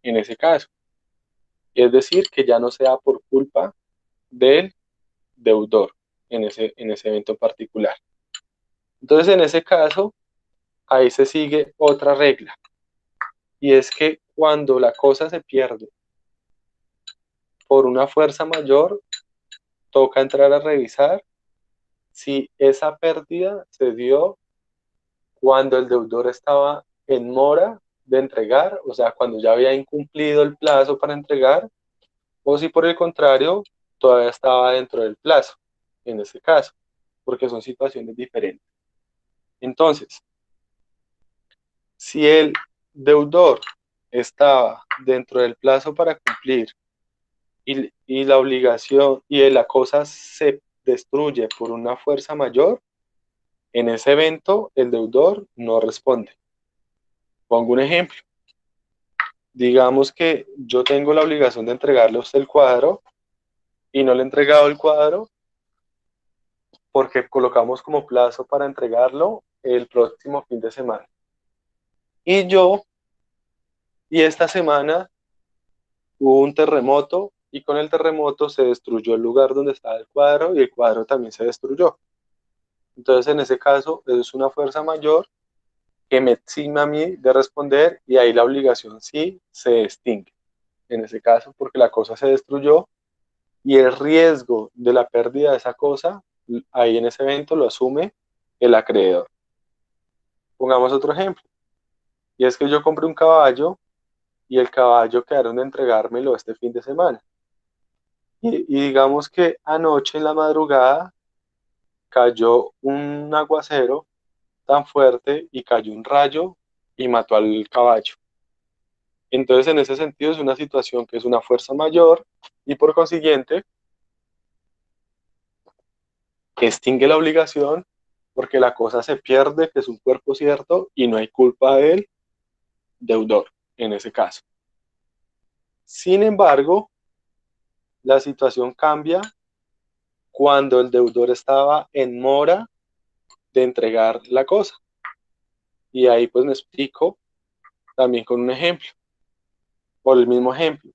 en ese caso. Es decir, que ya no sea por culpa del deudor en ese evento particular. Entonces, en ese caso, ahí se sigue otra regla, y es que cuando la cosa se pierde por una fuerza mayor, toca entrar a revisar si esa pérdida se dio cuando el deudor estaba en mora de entregar, o sea, cuando ya había incumplido el plazo para entregar, o si por el contrario todavía estaba dentro del plazo, en ese caso, porque son situaciones diferentes. Entonces, si el deudor estaba dentro del plazo para cumplir y la obligación y la cosa se destruye por una fuerza mayor, en ese evento el deudor no responde. Pongo un ejemplo. Digamos que yo tengo la obligación de entregarle a usted el cuadro y no le he entregado el cuadro porque colocamos como plazo para entregarlo el próximo fin de semana. Y esta semana hubo un terremoto y con el terremoto se destruyó el lugar donde estaba el cuadro y el cuadro también se destruyó. Entonces, en ese caso, es una fuerza mayor que me exime a mí de responder y ahí la obligación sí se extingue. En ese caso, porque la cosa se destruyó y el riesgo de la pérdida de esa cosa, ahí en ese evento lo asume el acreedor. Pongamos otro ejemplo, y es que yo compré un caballo y el caballo quedaron de entregármelo este fin de semana. Y digamos que anoche en la madrugada cayó un aguacero tan fuerte y cayó un rayo y mató al caballo. Entonces, en ese sentido, es una situación que es una fuerza mayor y por consiguiente extingue la obligación porque la cosa se pierde, que es un cuerpo cierto, y no hay culpa del deudor en ese caso. Sin embargo, la situación cambia cuando el deudor estaba en mora de entregar la cosa. Y ahí pues me explico también con un ejemplo, por el mismo ejemplo.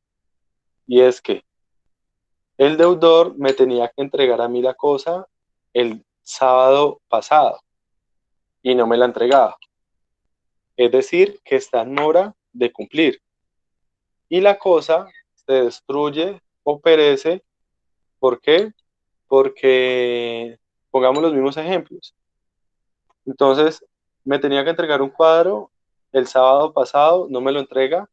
Y es que el deudor me tenía que entregar a mí la cosa el sábado pasado y no me la entregaba. Es decir, que está en mora de cumplir. Y la cosa se destruye o perece. ¿Por qué? Porque pongamos los mismos ejemplos. Entonces, me tenía que entregar un cuadro el sábado pasado, no me lo entrega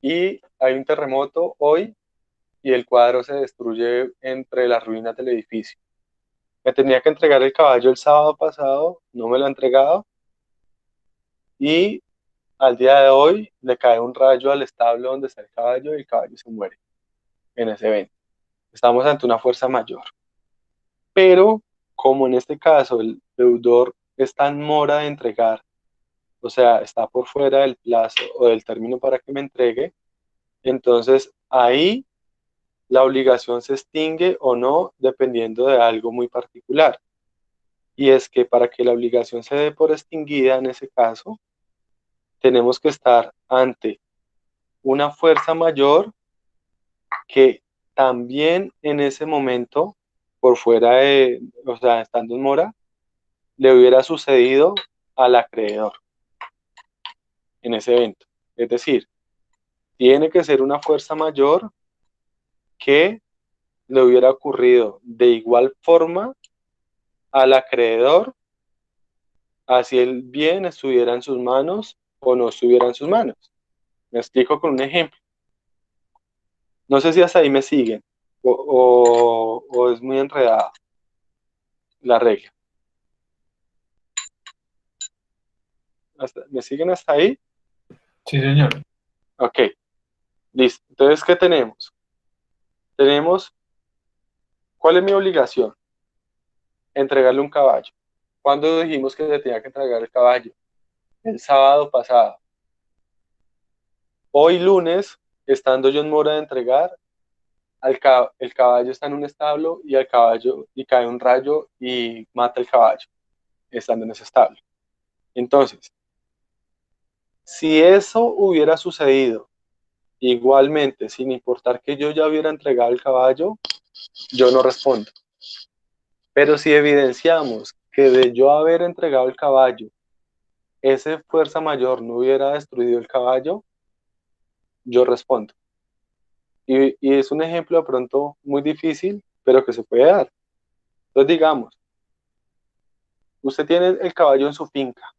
y hay un terremoto hoy y el cuadro se destruye entre las ruinas del edificio. Me tenía que entregar el caballo el sábado pasado, no me lo ha entregado y al día de hoy le cae un rayo al establo donde está el caballo y el caballo se muere en ese evento. Estamos ante una fuerza mayor. Pero como en este caso el deudor está en mora de entregar, o sea, está por fuera del plazo o del término para que me entregue, entonces ahí la obligación se extingue o no dependiendo de algo muy particular. Y es que para que la obligación se dé por extinguida en ese caso, tenemos que estar ante una fuerza mayor que también en ese momento, por fuera de, o sea, estando en mora, le hubiera sucedido al acreedor en ese evento. Es decir, tiene que ser una fuerza mayor que le hubiera ocurrido de igual forma al acreedor, así el bien estuviera en sus manos o no estuviera en sus manos. Me explico con un ejemplo. No sé si hasta ahí me siguen o es muy enredada la regla. ¿Me siguen hasta ahí? Sí, señor. Ok, listo. Entonces, ¿qué tenemos? Tenemos, ¿cuál es mi obligación? Entregarle un caballo. ¿Cuándo dijimos que se tenía que entregar el caballo? El sábado pasado. Hoy lunes, estando yo en mora de entregar, el caballo está en un establo y al caballo y cae un rayo y mata el caballo, estando en ese establo. Entonces, si eso hubiera sucedido igualmente, sin importar que yo ya hubiera entregado el caballo, yo no respondo. Pero si evidenciamos que de yo haber entregado el caballo, esa fuerza mayor no hubiera destruido el caballo, yo respondo. Y es un ejemplo de pronto muy difícil, pero que se puede dar. Entonces digamos, usted tiene el caballo en su finca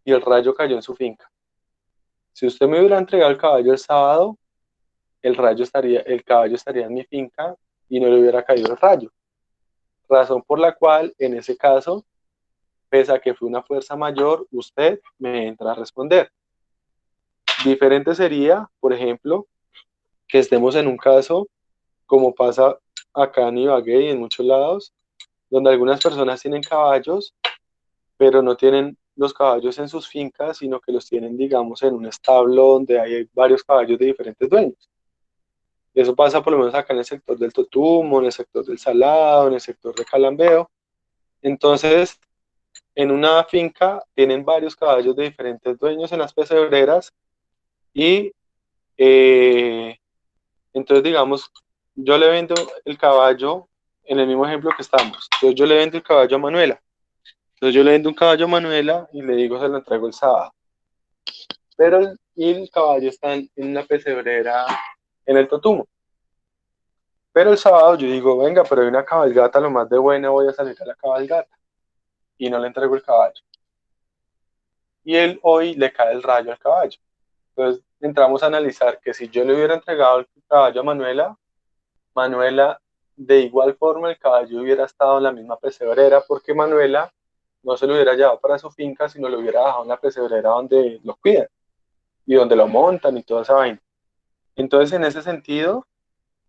y el rayo cayó en su finca. Si usted me hubiera entregado el caballo el sábado, el caballo estaría en mi finca y no le hubiera caído el rayo. Razón por la cual, en ese caso, pese a que fue una fuerza mayor, usted me entra a responder. Diferente sería, por ejemplo, que estemos en un caso, como pasa acá en Ibagué y en muchos lados, donde algunas personas tienen caballos, pero no tienen los caballos en sus fincas, sino que los tienen, digamos, en un establo donde hay varios caballos de diferentes dueños. Eso pasa por lo menos acá en el sector del Totumo, en el sector del Salado, en el sector de Calambeo. Entonces, en una finca tienen varios caballos de diferentes dueños en las pesebreras y entonces, digamos, yo le vendo el caballo en el mismo ejemplo que estamos. Entonces, yo le vendo el caballo a Manuela. Entonces, yo le vendo un caballo a Manuela y le digo, se lo entrego el sábado. Pero el caballo está en una pesebrera en el Totumo. Pero el sábado yo digo, venga, pero hay una cabalgata, lo más de buena, voy a salir a la cabalgata. Y no le entrego el caballo. Y él hoy le cae el rayo al caballo. Entonces entramos a analizar que si yo le hubiera entregado el caballo a Manuela, Manuela, de igual forma el caballo hubiera estado en la misma pesebrera porque Manuela no se lo hubiera llevado para su finca, sino lo hubiera dejado en la pesebrera donde lo cuidan y donde lo montan y toda esa vaina. Entonces, en ese sentido,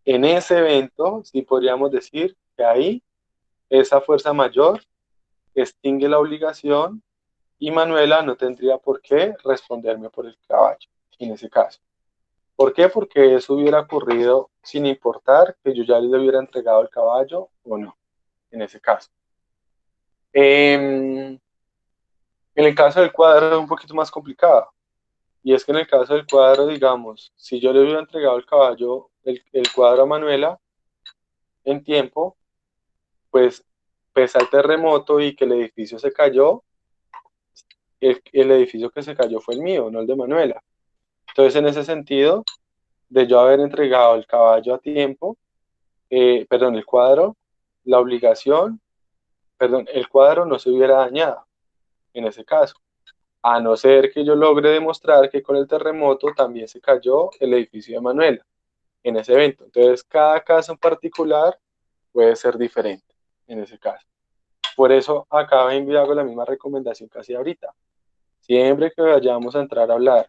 en ese evento, sí podríamos decir que ahí esa fuerza mayor extingue la obligación y Manuela no tendría por qué responderme por el caballo en ese caso. ¿Por qué? Porque eso hubiera ocurrido sin importar que yo ya le hubiera entregado el caballo o no, en ese caso. En el caso del cuadro es un poquito más complicado, Y es que en el caso del cuadro, digamos, si yo le hubiera entregado el caballo, el cuadro a Manuela en tiempo, pues pese al terremoto y que el edificio se cayó, el edificio que se cayó fue el mío, no el de Manuela. Entonces, en ese sentido, de yo haber entregado el caballo a tiempo, perdón, el cuadro, la obligación, perdón, el cuadro no se hubiera dañado en ese caso, a no ser que yo logre demostrar que con el terremoto también se cayó el edificio de Manuela en ese evento. Entonces, cada caso en particular puede ser diferente en ese caso. Por eso acá vengo y hago la misma recomendación que hacía ahorita. Siempre que vayamos a entrar a hablar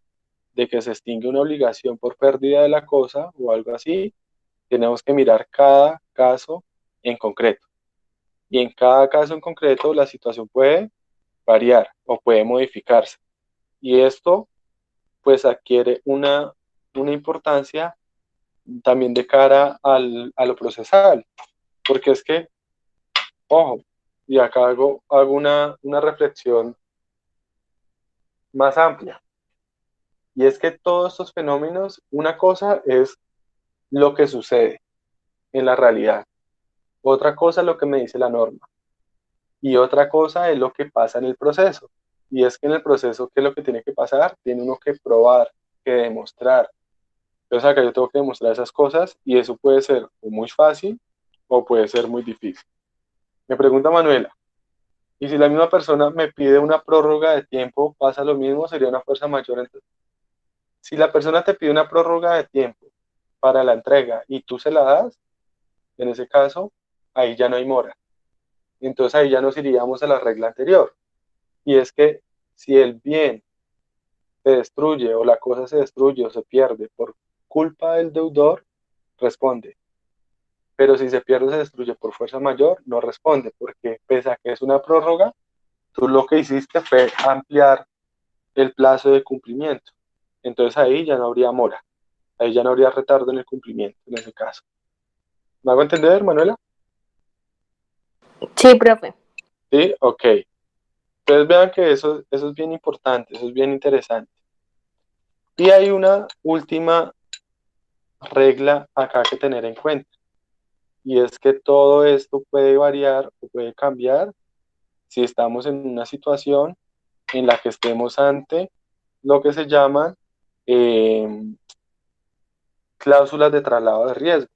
de que se extingue una obligación por pérdida de la cosa o algo así, tenemos que mirar cada caso en concreto. Y en cada caso en concreto la situación puede variar o puede modificarse. Y esto pues adquiere una importancia también de cara a lo procesal, porque es que, ojo, y acá hago una reflexión más amplia, y es que todos estos fenómenos, una cosa es lo que sucede en la realidad, otra cosa es lo que me dice la norma, y otra cosa es lo que pasa en el proceso. Y es que en el proceso, ¿qué es lo que tiene que pasar? Tiene uno que probar, que demostrar. Entonces acá yo tengo que demostrar esas cosas y eso puede ser muy fácil o puede ser muy difícil. Me pregunta Manuela, ¿y si la misma persona me pide una prórroga de tiempo, pasa lo mismo? ¿Sería una fuerza mayor? Entonces, si la persona te pide una prórroga de tiempo para la entrega y tú se la das, en ese caso, ahí ya no hay mora. Entonces ahí ya nos iríamos a la regla anterior. Y es que si el bien se destruye o la cosa se destruye o se pierde por culpa del deudor, responde. Pero si se pierde o se destruye por fuerza mayor, no responde, porque pese a que es una prórroga, tú lo que hiciste fue ampliar el plazo de cumplimiento. Entonces ahí ya no habría mora, ahí ya no habría retardo en el cumplimiento en ese caso. ¿Me hago entender, Manuela? Sí, profe. Sí, ok. Entonces vean que eso es bien importante, eso es bien interesante. Y hay una última regla acá que tener en cuenta, y es que todo esto puede variar o puede cambiar si estamos en una situación en la que estemos ante lo que se llaman eh, cláusulas de traslado de riesgo.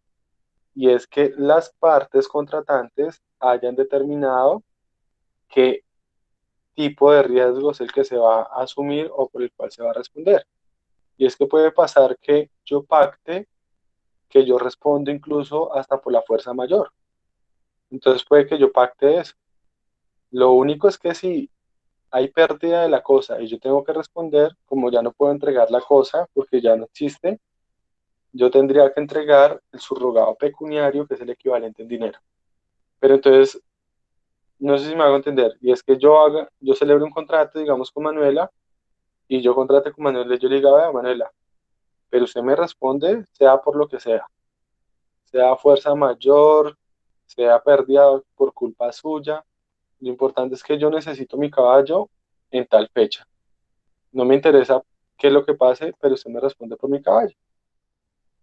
Y es que las partes contratantes hayan determinado qué tipo de riesgo es el que se va a asumir o por el cual se va a responder. Y es que puede pasar que yo pacte que yo respondo incluso hasta por la fuerza mayor. Entonces puede que yo pacte eso. Lo único es que si hay pérdida de la cosa y yo tengo que responder, como ya no puedo entregar la cosa porque ya no existe, yo tendría que entregar el subrogado pecuniario, que es el equivalente en dinero. Pero entonces, no sé si me hago entender, y es que yo celebre un contrato, digamos, con Manuela, y yo contrate con Manuela, y yo le diga, vea, Manuela, pero usted me responde, sea por lo que sea fuerza mayor, sea pérdida por culpa suya, lo importante es que yo necesito mi caballo en tal fecha. No me interesa qué es lo que pase, pero usted me responde por mi caballo.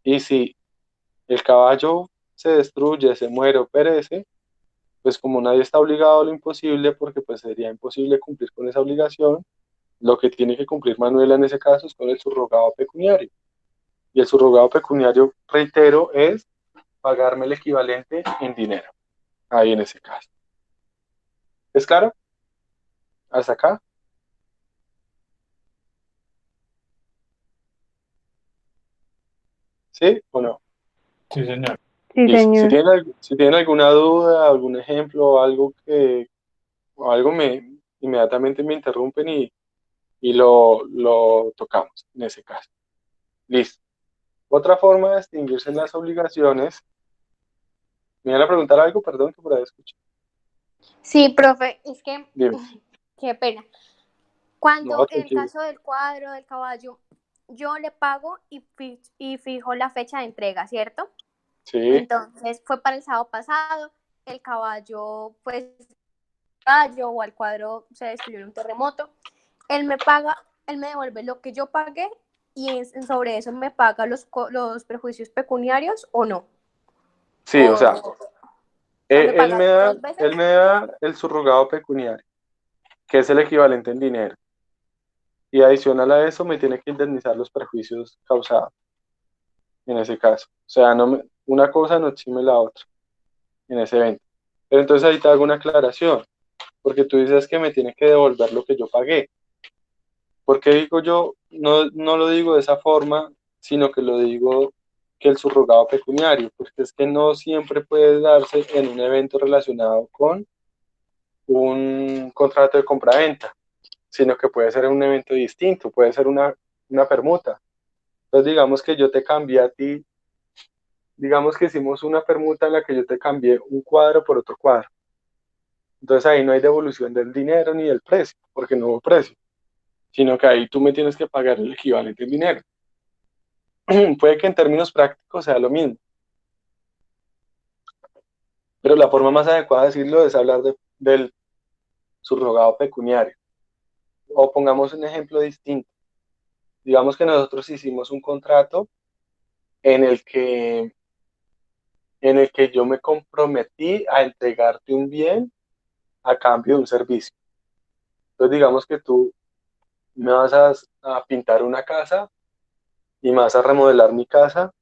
Y si el caballo se destruye, se muere o perece, pues como nadie está obligado a lo imposible, porque pues sería imposible cumplir con esa obligación, lo que tiene que cumplir Manuela en ese caso es con el subrogado pecuniario. Y el subrogado pecuniario, reitero, es pagarme el equivalente en dinero. Ahí en ese caso. ¿Es claro? ¿Hasta acá? ¿Sí o no? Sí, señor. Sí, Listo. señor. Si tienen alguna duda, algún ejemplo o algo o algo inmediatamente me interrumpen y lo tocamos en ese caso. Listo. Otra forma de distinguirse en las obligaciones, me iban a preguntar algo, perdón, que por ahí escuché. Sí, profe, es que, Dime. qué pena. No, Cuando en el tranquilo. caso del cuadro, del caballo, yo le pago y fijo la fecha de entrega, ¿cierto? Sí, Entonces fue para el sábado pasado, el caballo, pues, rayo o al cuadro se destruyó en un terremoto. Él me paga él me devuelve lo que yo pagué y sobre eso me paga los perjuicios pecuniarios o no. Sí, o O sea, sea, me él paga me da, 2 veces. él me da el subrogado pecuniario, que es el equivalente en dinero. Y adicional a eso me tiene que indemnizar los perjuicios causados en ese caso. O sea, una cosa no exime la otra en ese evento. Pero entonces ahí te hago una aclaración, porque tú dices que me tiene que devolver lo que yo pagué. ¿Por qué digo yo? No lo digo de esa forma, sino que lo digo que el subrogado pecuniario, porque es que no siempre puede darse en un evento relacionado con un contrato de compraventa, sino que puede ser un evento distinto, puede ser una permuta. Entonces digamos que yo te cambié a ti, digamos que hicimos una permuta en la que yo te cambié un cuadro por otro cuadro. Entonces ahí no hay devolución del dinero ni del precio, porque no hubo precio, sino que ahí tú me tienes que pagar el equivalente en dinero. Puede que en términos prácticos sea lo mismo, pero la forma más adecuada de decirlo es hablar del subrogado pecuniario. O pongamos un ejemplo distinto. Digamos que nosotros hicimos un contrato en el que, en el que yo me comprometí a entregarte un bien a cambio de un servicio. Entonces digamos que tú me vas a pintar una casa y me vas a remodelar mi casa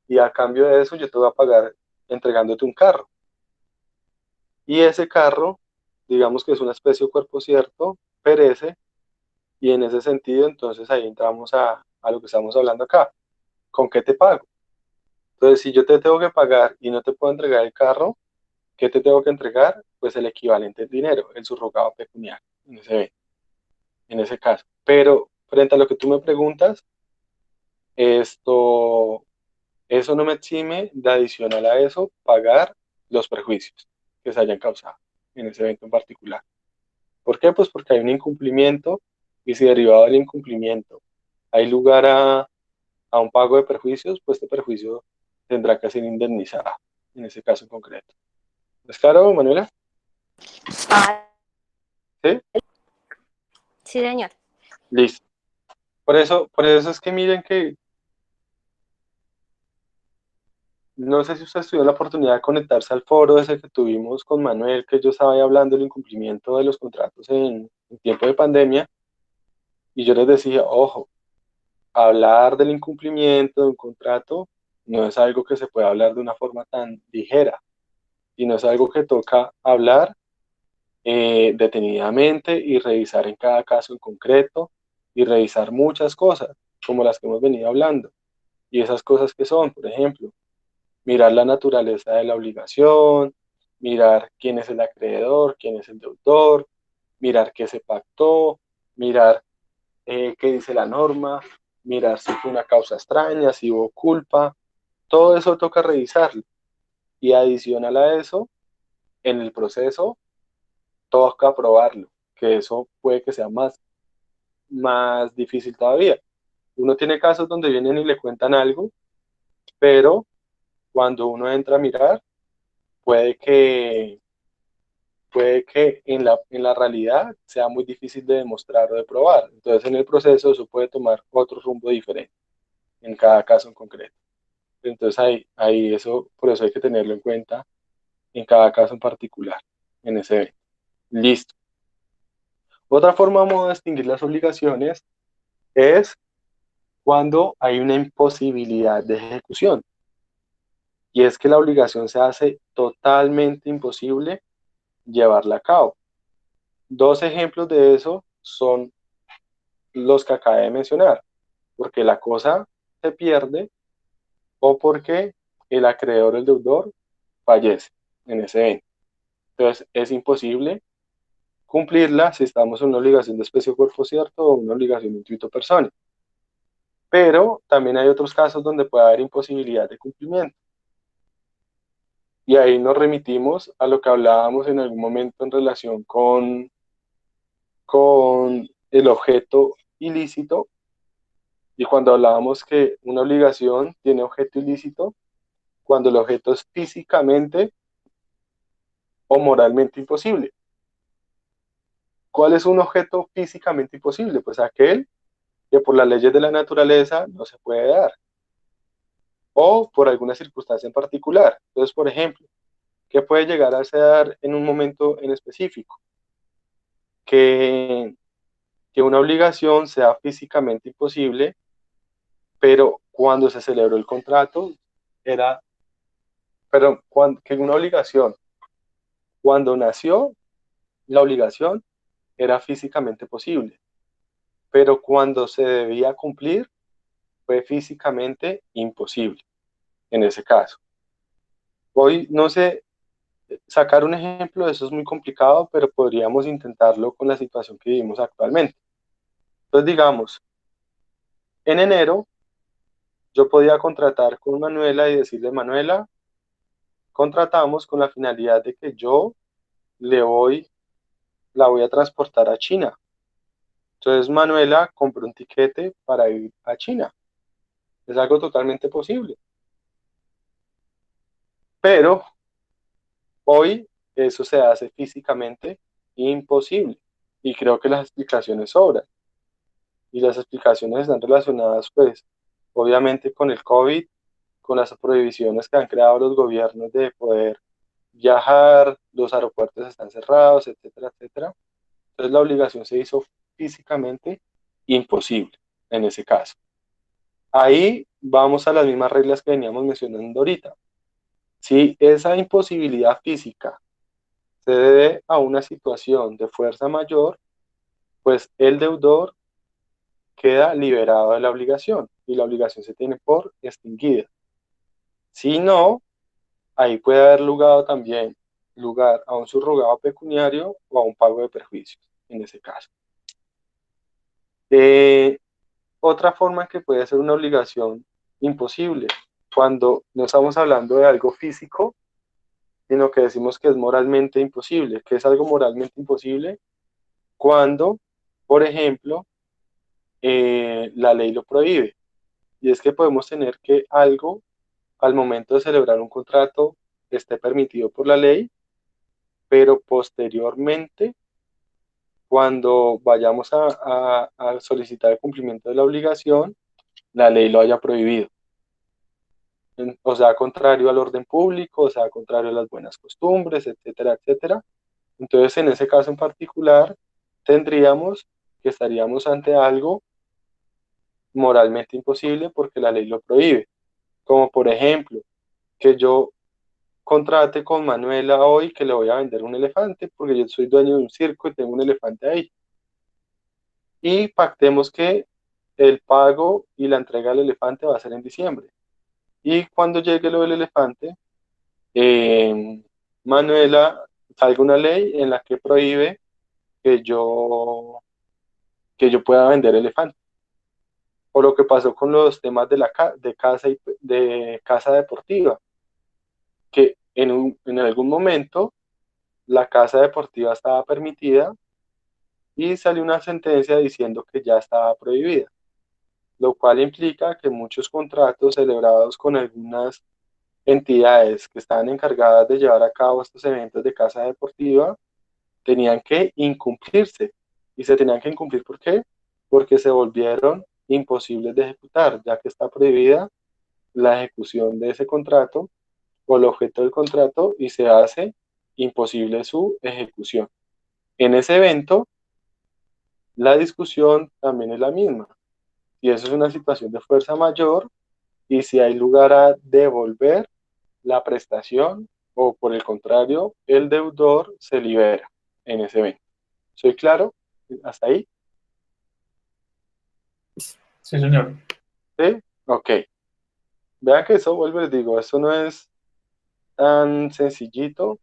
y a cambio de eso yo te voy a pagar entregándote un carro. Y ese carro, digamos que es una especie de cuerpo cierto, perece y en ese sentido entonces ahí entramos a lo que estamos hablando acá. ¿Con qué te pago? Entonces si yo te tengo que pagar y no te puedo entregar el carro, ¿qué te tengo que entregar? Pues el equivalente en dinero, el subrogado pecuniario, en ese caso. Pero frente a lo que tú me preguntas, esto, eso no me exime de adicional a eso pagar los perjuicios que se hayan causado en ese evento en particular. ¿Por qué? Pues porque hay un incumplimiento y si derivado del incumplimiento hay lugar a un pago de perjuicios, pues este perjuicio tendrá que ser indemnizado en ese caso en concreto. ¿Es claro, Manuela? Ah, ¿Sí? sí, señor. Listo. Por eso es que miren que no sé si usted tuvo la oportunidad de conectarse al foro ese que tuvimos con Manuel, que yo estaba ahí hablando del incumplimiento de los contratos en tiempo de pandemia, y yo les decía, ojo, hablar del incumplimiento de un contrato no es algo que se puede hablar de una forma tan ligera, sino es algo que toca hablar detenidamente y revisar en cada caso en concreto y revisar muchas cosas, como las que hemos venido hablando. Y esas cosas que son, por ejemplo, mirar la naturaleza de la obligación, mirar quién es el acreedor, quién es el deudor, mirar qué se pactó, mirar qué dice la norma, mirar si fue una causa extraña, si hubo culpa, todo eso toca revisarlo. Y adicional a eso, en el proceso toca aprobarlo, que eso puede que sea más difícil todavía. Uno tiene casos donde vienen y le cuentan algo, pero cuando uno entra a mirar, puede que, puede que en la realidad sea muy difícil de demostrar o de probar. Entonces en el proceso eso puede tomar otro rumbo diferente en cada caso en concreto. Entonces ahí eso, por eso hay que tenerlo en cuenta en cada caso en particular, en ese evento. Listo. Otra forma de distinguir las obligaciones es cuando hay una imposibilidad de ejecución. Y es que la obligación se hace totalmente imposible llevarla a cabo. Dos ejemplos de eso son los que acabé de mencionar, porque la cosa se pierde o porque el acreedor o el deudor fallece en ese evento. Entonces es imposible cumplirla si estamos en una obligación de especie o cuerpo cierto o una obligación de intuito personas. Pero también hay otros casos donde puede haber imposibilidad de cumplimiento. Y ahí nos remitimos a lo que hablábamos en algún momento en relación con el objeto ilícito. Y cuando hablábamos que una obligación tiene objeto ilícito, cuando el objeto es físicamente o moralmente imposible. ¿cuál es un objeto físicamente imposible? Pues aquel que por las leyes de la naturaleza no se puede dar, o por alguna circunstancia en particular. Entonces, por ejemplo, ¿qué puede llegar a dar en un momento en específico? Que, que una obligación sea físicamente imposible, pero cuando se celebró el contrato, era, que una obligación, cuando nació la obligación, era físicamente posible, pero cuando se debía cumplir, fue físicamente imposible, en ese caso. Hoy, no sé, sacar un ejemplo de eso es muy complicado, pero podríamos intentarlo con la situación que vivimos actualmente. Entonces, digamos, en enero, yo podía contratar con Manuela y decirle, Manuela, contratamos con la finalidad de que yo la voy a transportar a China. Entonces Manuela compró un tiquete para ir a China. Es algo totalmente posible. Pero hoy eso se hace físicamente imposible. Y creo que las explicaciones sobran. Y las explicaciones están relacionadas, pues, obviamente con el COVID, con las prohibiciones que han creado los gobiernos de poder viajar, los aeropuertos están cerrados, etcétera, etcétera. Entonces la obligación se hizo físicamente imposible en ese caso. Ahí vamos a las mismas reglas que veníamos mencionando ahorita. Si esa imposibilidad física se debe a una situación de fuerza mayor, pues el deudor queda liberado de la obligación y la obligación se tiene por extinguida. Si no, ahí puede haber lugar a un subrogado pecuniario o a un pago de perjuicios, en ese caso. Otra forma que puede ser una obligación imposible, cuando no estamos hablando de algo físico, sino que decimos que es moralmente imposible. ¿Qué es algo moralmente imposible? Cuando, por ejemplo, la ley lo prohíbe. Y es que podemos tener que algo, al momento de celebrar un contrato, esté permitido por la ley, pero posteriormente, cuando vayamos a solicitar el cumplimiento de la obligación, la ley lo haya prohibido. O sea, contrario al orden público, o sea, contrario a las buenas costumbres, etcétera, etcétera. Entonces, en ese caso en particular, tendríamos que estaríamos ante algo moralmente imposible porque la ley lo prohíbe. Como por ejemplo, que yo contrate con Manuela hoy que le voy a vender un elefante porque yo soy dueño de un circo y tengo un elefante ahí. Y pactemos que el pago y la entrega del elefante va a ser en diciembre. Y cuando llegue lo del elefante, eh, Manuela, salga una ley en la que prohíbe que yo pueda vender elefantes. O lo que pasó con los temas de de casa deportiva, que en algún momento la casa deportiva estaba permitida y salió una sentencia diciendo que ya estaba prohibida, lo cual implica que muchos contratos celebrados con algunas entidades que estaban encargadas de llevar a cabo estos eventos de casa deportiva tenían que incumplirse. Y se tenían que incumplir, ¿por qué? Porque se volvieron imposibles de ejecutar, ya que está prohibida la ejecución de ese contrato o el objeto del contrato y se hace imposible su ejecución. En ese evento, la discusión también es la misma. Si eso es una situación de fuerza mayor y si hay lugar a devolver la prestación o por el contrario, el deudor se libera en ese evento. ¿Soy claro? ¿Hasta ahí? Sí, señor. ¿Sí? Ok. Vean que eso, vuelvo y les digo, eso no es tan sencillito,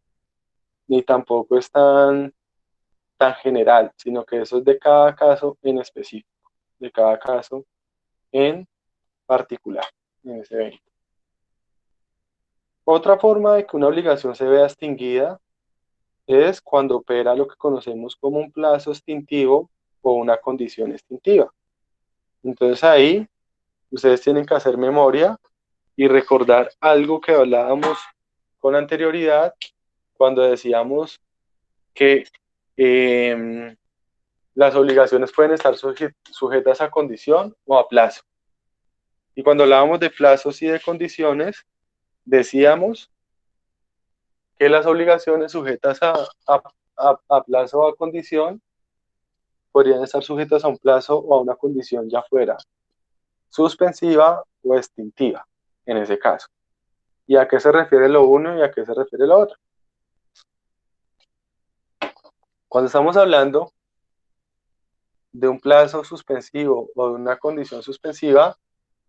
ni tampoco es tan general, sino que eso es de cada caso en específico, de cada caso en particular, en ese evento. Otra forma de que una obligación se vea extinguida es cuando opera lo que conocemos como un plazo extintivo o una condición extintiva. Entonces ahí ustedes tienen que hacer memoria y recordar algo que hablábamos con anterioridad cuando decíamos que las obligaciones pueden estar sujetas a condición o a plazo. Y cuando hablábamos de plazos y de condiciones, decíamos que las obligaciones sujetas a plazo o a condición podrían estar sujetas a un plazo o a una condición, ya fuera suspensiva o extintiva, en ese caso. ¿Y a qué se refiere lo uno y a qué se refiere lo otro? Cuando estamos hablando de un plazo suspensivo o de una condición suspensiva,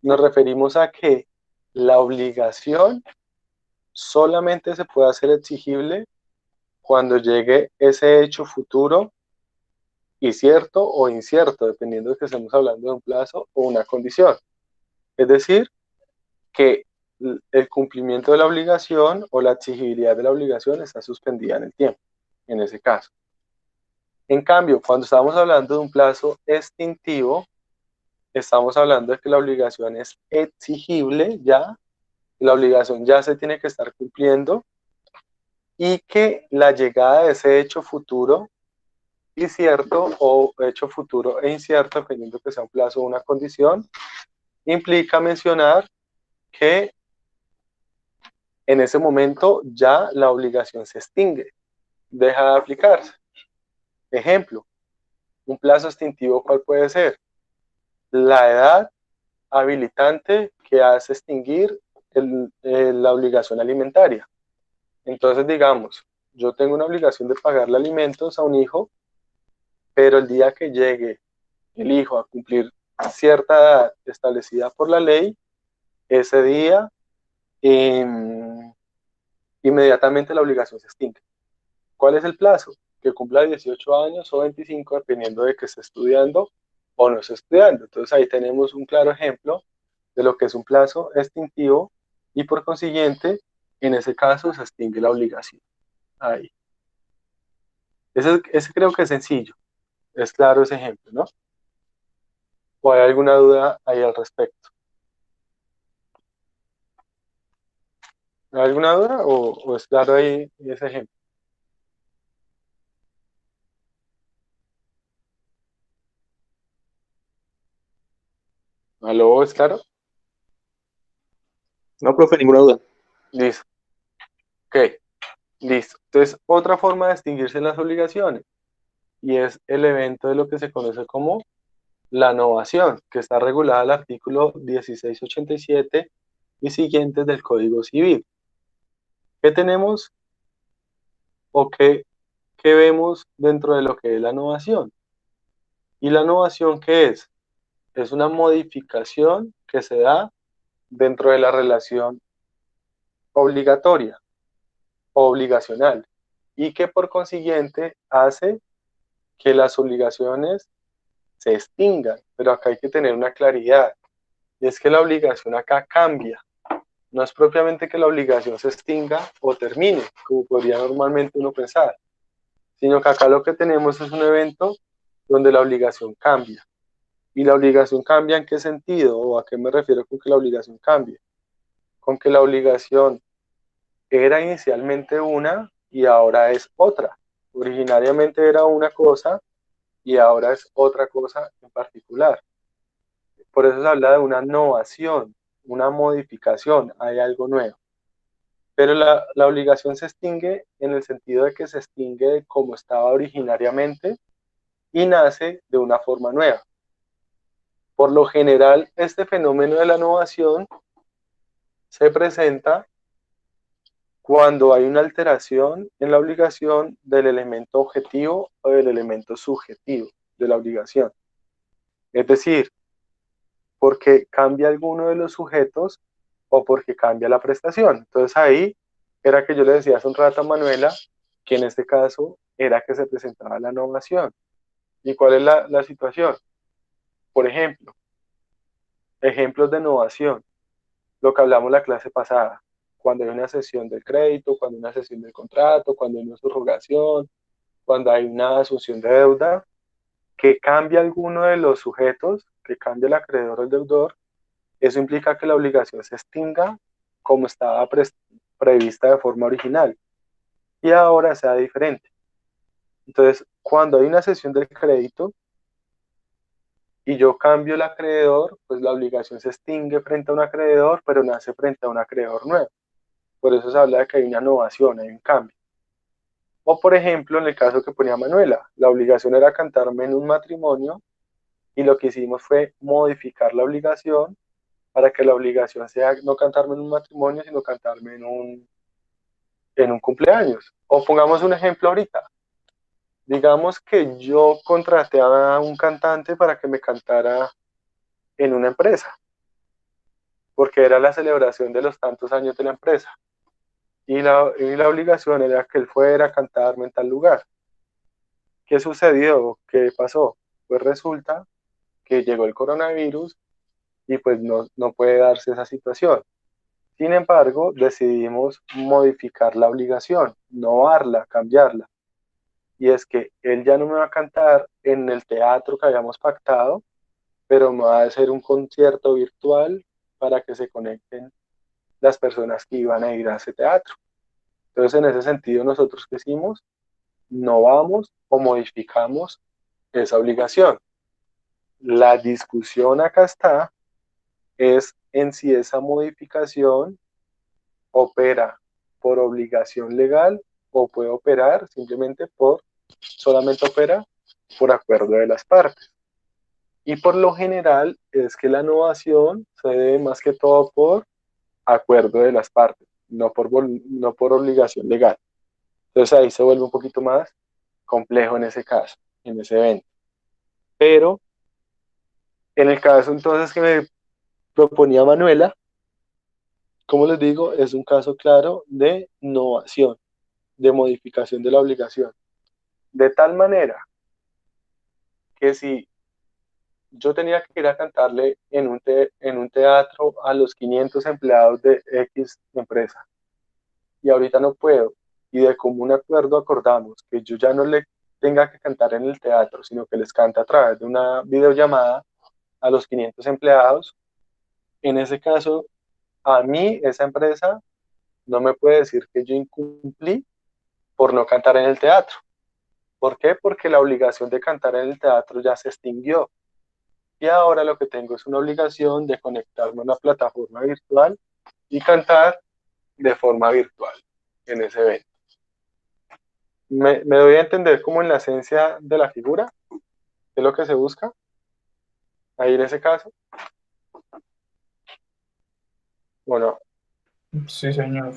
nos referimos a que la obligación solamente se puede hacer exigible cuando llegue ese hecho futuro y cierto o incierto, dependiendo de que estemos hablando de un plazo o una condición. Es decir, que el cumplimiento de la obligación o la exigibilidad de la obligación está suspendida en el tiempo, en ese caso. En cambio, cuando estamos hablando de un plazo extintivo, estamos hablando de que la obligación es exigible ya, la obligación ya se tiene que estar cumpliendo y que la llegada de ese hecho futuro y cierto o hecho futuro e incierto, dependiendo que sea un plazo o una condición, implica mencionar que en ese momento ya la obligación se extingue, deja de aplicarse. Ejemplo, un plazo extintivo, ¿cuál puede ser? La edad habilitante que hace extinguir la obligación alimentaria. Entonces, digamos, yo tengo una obligación de pagarle alimentos a un hijo, pero el día que llegue el hijo a cumplir cierta edad establecida por la ley, ese día inmediatamente la obligación se extingue. ¿Cuál es el plazo? Que cumpla 18 años o 25, dependiendo de que esté estudiando o no esté estudiando. Entonces ahí tenemos un claro ejemplo de lo que es un plazo extintivo y por consiguiente, en ese caso se extingue la obligación. Ahí. Ese creo que es sencillo. Es claro ese ejemplo, ¿no? ¿O hay alguna duda ahí al respecto? ¿Hay alguna duda o es claro ahí ese ejemplo? ¿Aló? ¿Es claro? No, profe, ninguna duda. Listo. Ok, listo. Entonces, otra forma de distinguirse las obligaciones y es el evento de lo que se conoce como la novación, que está regulada al artículo 1687 y siguientes del Código Civil. ¿Qué tenemos o qué vemos dentro de lo que es la novación? ¿Y la novación qué es? Es una modificación que se da dentro de la relación obligatoria o obligacional y que por consiguiente hace que las obligaciones se extingan. Pero acá hay que tener una claridad, y es que la obligación acá cambia. No es propiamente que la obligación se extinga o termine, como podría normalmente uno pensar, sino que acá lo que tenemos es un evento donde la obligación cambia. ¿Y la obligación cambia en qué sentido? ¿O a qué me refiero con que la obligación cambie? Con que la obligación era inicialmente una y ahora es otra. Originariamente era una cosa y ahora es otra cosa en particular. Por eso se habla de una novación, una modificación, hay algo nuevo. Pero la obligación se extingue en el sentido de que se extingue de como estaba originariamente y nace de una forma nueva. Por lo general, este fenómeno de la novación se presenta cuando hay una alteración en la obligación del elemento objetivo o del elemento subjetivo de la obligación. Es decir, porque cambia alguno de los sujetos o porque cambia la prestación. Entonces ahí era que yo le decía hace un rato a Manuela que en este caso era que se presentaba la novación. ¿Y cuál es la situación? Por ejemplo, ejemplos de novación, lo que hablamos la clase pasada, cuando hay una cesión del crédito, cuando hay una cesión del contrato, cuando hay una subrogación, cuando hay una asunción de deuda, que cambia alguno de los sujetos, que cambia el acreedor o el deudor, eso implica que la obligación se extinga como estaba prevista de forma original y ahora sea diferente. Entonces, cuando hay una cesión del crédito y yo cambio el acreedor, pues la obligación se extingue frente a un acreedor, pero nace frente a un acreedor nuevo. Por eso se habla de que hay una novación, hay un cambio. O por ejemplo, en el caso que ponía Manuela, la obligación era cantarme en un matrimonio y lo que hicimos fue modificar la obligación para que la obligación sea no cantarme en un matrimonio, sino cantarme en un cumpleaños. O pongamos un ejemplo ahorita. Digamos que yo contraté a un cantante para que me cantara en una empresa, porque era la celebración de los tantos años de la empresa. Y la obligación era que él fuera a cantarme en tal lugar. ¿Qué sucedió? ¿Qué pasó? Pues resulta que llegó el coronavirus y pues no puede darse esa situación. Sin embargo, decidimos modificar la obligación, novarla, cambiarla. Y es que él ya no me va a cantar en el teatro que habíamos pactado, pero me va a hacer un concierto virtual para que se conecten las personas que iban a ir a ese teatro. Entonces, en ese sentido, nosotros que hicimos, novamos o modificamos esa obligación. La discusión acá está es en si esa modificación opera por obligación legal o puede operar solamente opera por acuerdo de las partes. Y por lo general es que la novación se debe más que todo por acuerdo de las partes, no por obligación legal. Entonces ahí se vuelve un poquito más complejo en ese caso, en ese evento. Pero en el caso entonces que me proponía Manuela, como les digo, es un caso claro de novación, de modificación de la obligación. De tal manera que si yo tenía que ir a cantarle en un teatro a los 500 empleados de X empresa y ahorita no puedo, y de común acuerdo acordamos que yo ya no le tenga que cantar en el teatro, sino que les cante a través de una videollamada a los 500 empleados, en ese caso, a mí esa empresa no me puede decir que yo incumplí por no cantar en el teatro. ¿Por qué? Porque la obligación de cantar en el teatro ya se extinguió. Y ahora lo que tengo es una obligación de conectarme a una plataforma virtual y cantar de forma virtual en ese evento. ¿Me doy a entender como en la esencia de la figura? ¿Qué es lo que se busca? Ahí en ese caso. Bueno, Sí, señor.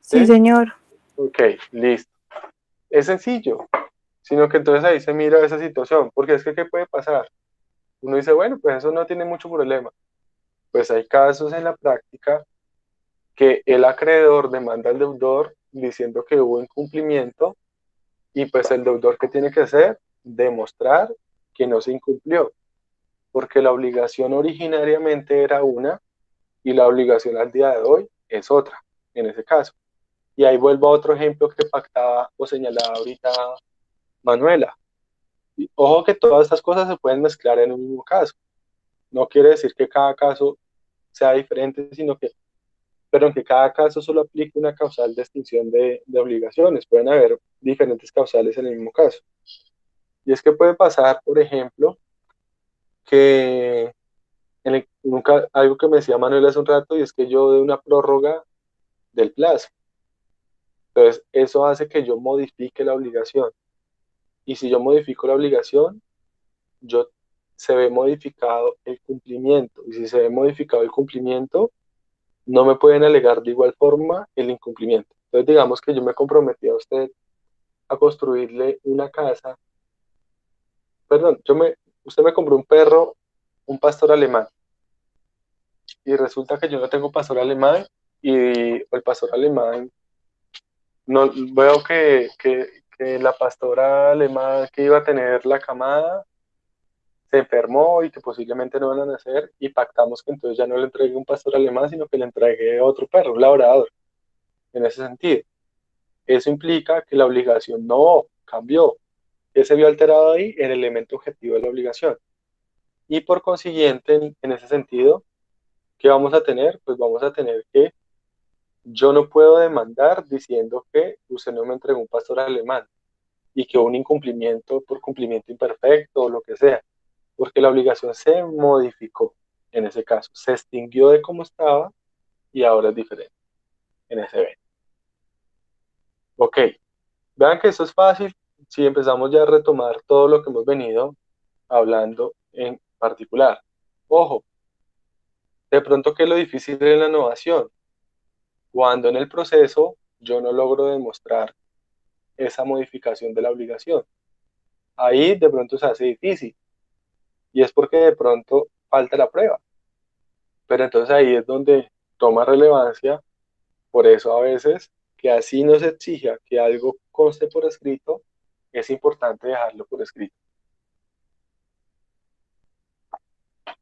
Sí, ¿sí? señor. Ok, listo. Es sencillo, sino que entonces ahí se mira esa situación, porque es que ¿qué puede pasar? Uno dice, bueno, pues eso no tiene mucho problema. Pues hay casos en la práctica que el acreedor demanda al deudor diciendo que hubo incumplimiento y pues el deudor ¿qué tiene que hacer? Demostrar que no se incumplió, porque la obligación originariamente era una y la obligación al día de hoy es otra, en ese caso. Y ahí vuelvo a otro ejemplo que pactaba o señalaba ahorita Manuela. Y ojo que todas estas cosas se pueden mezclar en un mismo caso. No quiere decir que cada caso sea diferente, pero en que cada caso solo aplique una causal de extinción de obligaciones. Pueden haber diferentes causales en el mismo caso. Y es que puede pasar, por ejemplo, que algo que me decía Manuel hace un rato, y es que yo dé una prórroga del plazo. Entonces, eso hace que yo modifique la obligación. Y si yo modifico la obligación, yo, se ve modificado el cumplimiento. Y si se ve modificado el cumplimiento, no me pueden alegar de igual forma el incumplimiento. Entonces, digamos que yo me comprometí a usted a construirle una casa. Perdón, usted me compró un perro, un pastor alemán, y resulta que yo no tengo pastor alemán y el pastor alemán, no veo que la pastora alemán que iba a tener la camada se enfermó y que posiblemente no van a nacer y pactamos que entonces ya no le entregue un pastor alemán, sino que le entregue otro perro, un labrador, en ese sentido. Eso implica que la obligación no cambió. ¿Qué se vio alterado ahí? El elemento objetivo de la obligación. Y por consiguiente, en ese sentido, ¿qué vamos a tener? Pues vamos a tener que yo no puedo demandar diciendo que usted no me entregó un pastor alemán. y que hubo un incumplimiento por cumplimiento imperfecto o lo que sea, porque la obligación se modificó en ese caso, se extinguió de cómo estaba y ahora es diferente en ese evento. Ok, vean que esto es fácil si empezamos ya a retomar todo lo que hemos venido hablando en particular. Ojo, de pronto, ¿qué es lo difícil en la innovación? Cuando en el proceso yo no logro demostrar esa modificación de la obligación. Ahí de pronto se hace difícil y es porque de pronto falta la prueba. Pero entonces ahí es donde toma relevancia, por eso a veces que así nos exija que algo conste por escrito, es importante dejarlo por escrito.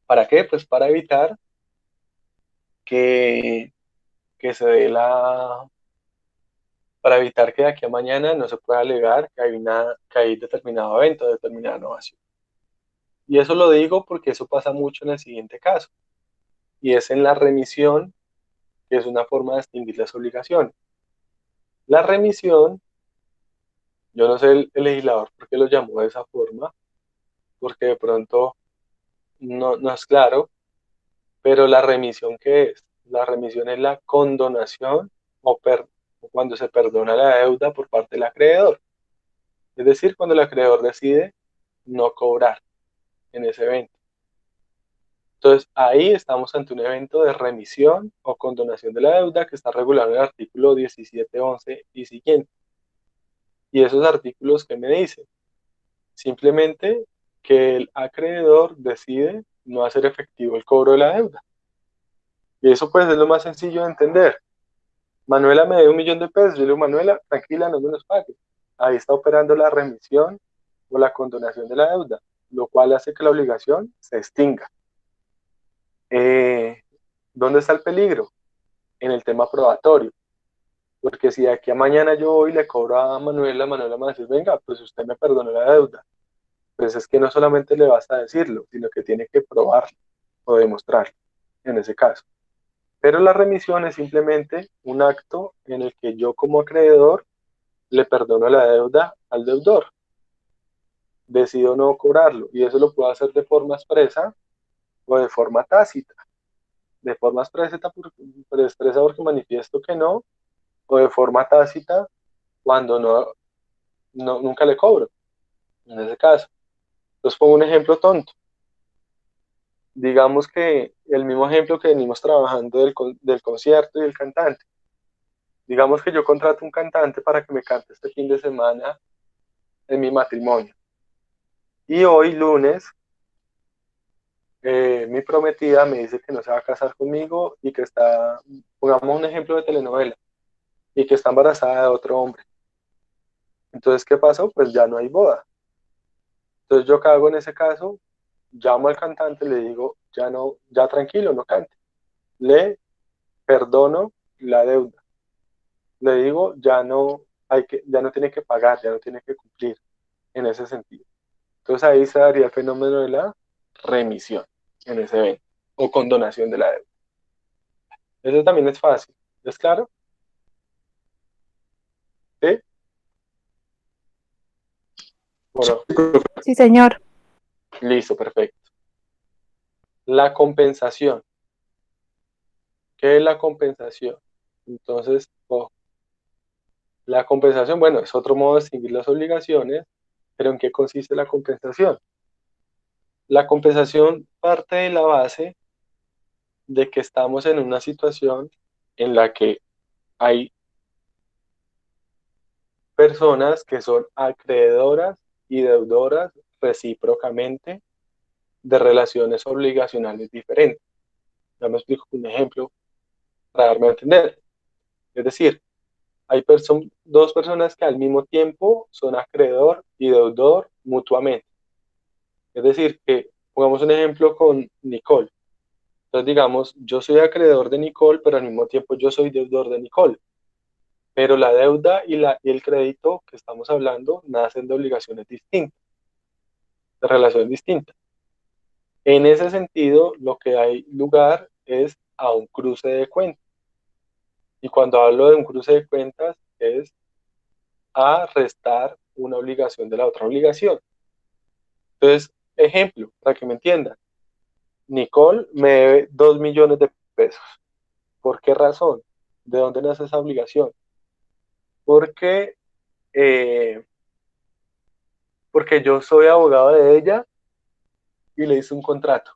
¿Para qué? Pues para evitar que, que se dé para evitar que de aquí a mañana no se pueda alegar que hay determinado evento, determinada innovación. Y eso lo digo porque eso pasa mucho en el siguiente caso, y es en la remisión, que es una forma de extinguir las obligaciones. La remisión, yo no sé el legislador por qué lo llamó de esa forma, porque de pronto no es claro, pero la remisión, ¿qué es? La remisión es la condonación o cuando se perdona la deuda por parte del acreedor. Es decir, cuando el acreedor decide no cobrar en ese evento. Entonces, ahí estamos ante un evento de remisión o condonación de la deuda que está regulado en el artículo 17, 11 y siguiente. Y esos artículos, ¿qué me dicen? Simplemente que el acreedor decide no hacer efectivo el cobro de la deuda. Y eso pues es lo más sencillo de entender. Manuela me debe 1.000.000 de pesos. Yo le digo, Manuela, tranquila, no me los pague. Ahí está operando la remisión o la condonación de la deuda, lo cual hace que la obligación se extinga. ¿Dónde está el peligro? En el tema probatorio. Porque si de aquí a mañana yo voy y le cobro a Manuela, Manuela me va a decir, venga, pues usted me perdonó la deuda. Pues es que no solamente le basta decirlo, sino que tiene que probarlo o demostrarlo en ese caso. Pero la remisión es simplemente un acto en el que yo como acreedor le perdono la deuda al deudor. Decido no cobrarlo y eso lo puedo hacer de forma expresa o de forma tácita. De forma expresa porque manifiesto que no, o de forma tácita cuando nunca le cobro, en ese caso. Entonces pongo un ejemplo tonto. Digamos que el mismo ejemplo que venimos trabajando del concierto y el cantante. Digamos que yo contrato un cantante para que me cante este fin de semana en mi matrimonio. Y hoy, lunes, mi prometida me dice que no se va a casar conmigo y que está, pongamos un ejemplo de telenovela, y que está embarazada de otro hombre. Entonces, ¿qué pasó? Pues ya no hay boda. Entonces, ¿yo qué hago en ese caso? Llamo al cantante, le digo, ya no, ya tranquilo, no cante. Le perdono la deuda. Le digo, ya no tiene que pagar, ya no tiene que cumplir en ese sentido. Entonces ahí se daría el fenómeno de la remisión en ese evento o condonación de la deuda. Eso también es fácil. ¿Es claro? ¿Sí? ¿O no? Sí, señor. Listo, perfecto. La compensación. ¿Qué es la compensación? Entonces, la compensación, bueno, es otro modo de distinguir las obligaciones, pero ¿en qué consiste la compensación? La compensación parte de la base de que estamos en una situación en la que hay personas que son acreedoras y deudoras recíprocamente de relaciones obligacionales diferentes. Ya me explico con un ejemplo para darme a entender. Es decir, hay dos personas que al mismo tiempo son acreedor y deudor mutuamente. Es decir, que pongamos un ejemplo con Nicole. Entonces, digamos, yo soy acreedor de Nicole, pero al mismo tiempo yo soy deudor de Nicole. Pero la deuda y el crédito que estamos hablando nacen de obligaciones distintas, de relaciones distintas. En ese sentido, lo que hay lugar es a un cruce de cuentas. Y cuando hablo de un cruce de cuentas es a restar una obligación de la otra obligación. Entonces, ejemplo, para que me entiendan, Nicole me debe 2 millones de pesos. ¿Por qué razón? ¿De dónde nace esa obligación? Porque, eh, porque yo soy abogado de ella y le hice un contrato.